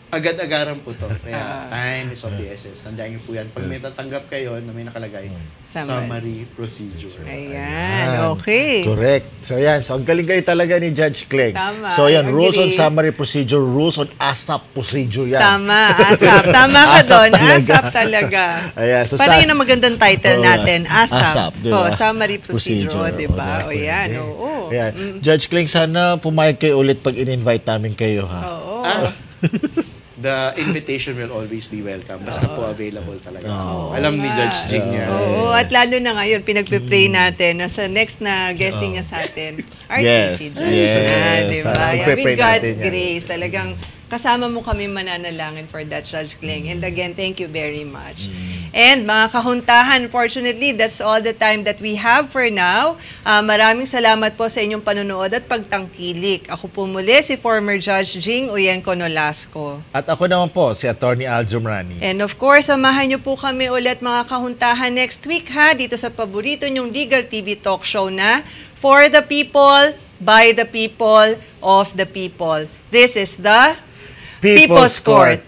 agad-agaran po to. Kaya time is of the essence. Tandaan niyo po yan. Pag may tatanggap kayo na may nakalagay, summary procedure. Ayan, okay. Correct. So yan, so ang galing-galing talaga ni Judge Cleng. Tama. So yan, rules on summary procedure, rules on ASAP procedure yan. Tama, ASAP. Tama ka doon, ASAP talaga. Ayan, so parang yun ang magandang title natin, ASAP. Diba? Summary procedure, diba? O yan, oo. Judge Cleng, sana pumayag kayo ulit pag in-invite namin kayo, ha? Oo. the invitation will always be welcome. Basta po available talaga. Alam ni Judge Jing yan. Oo, at lalo na ngayon, pinagpe-pray natin na sa next na guesting niya sa atin, RTC. Diba? With God's grace, talagang kasama mo kami mananalangin for that, Judge Kling. And again, thank you very much. And mga kahuntahan, fortunately, that's all the time that we have for now. Maraming salamat po sa inyong panonood at pagtangkilik. Ako po muli si former Judge Jing Uyenko Nolasco. At ako naman po, si Attorney Al Jumrani. And of course, samahan niyo po kami ulit mga kahuntahan next week ha, dito sa paborito niyong Legal TV talk show na For the People, By the People, Of the People. This is the People's Court.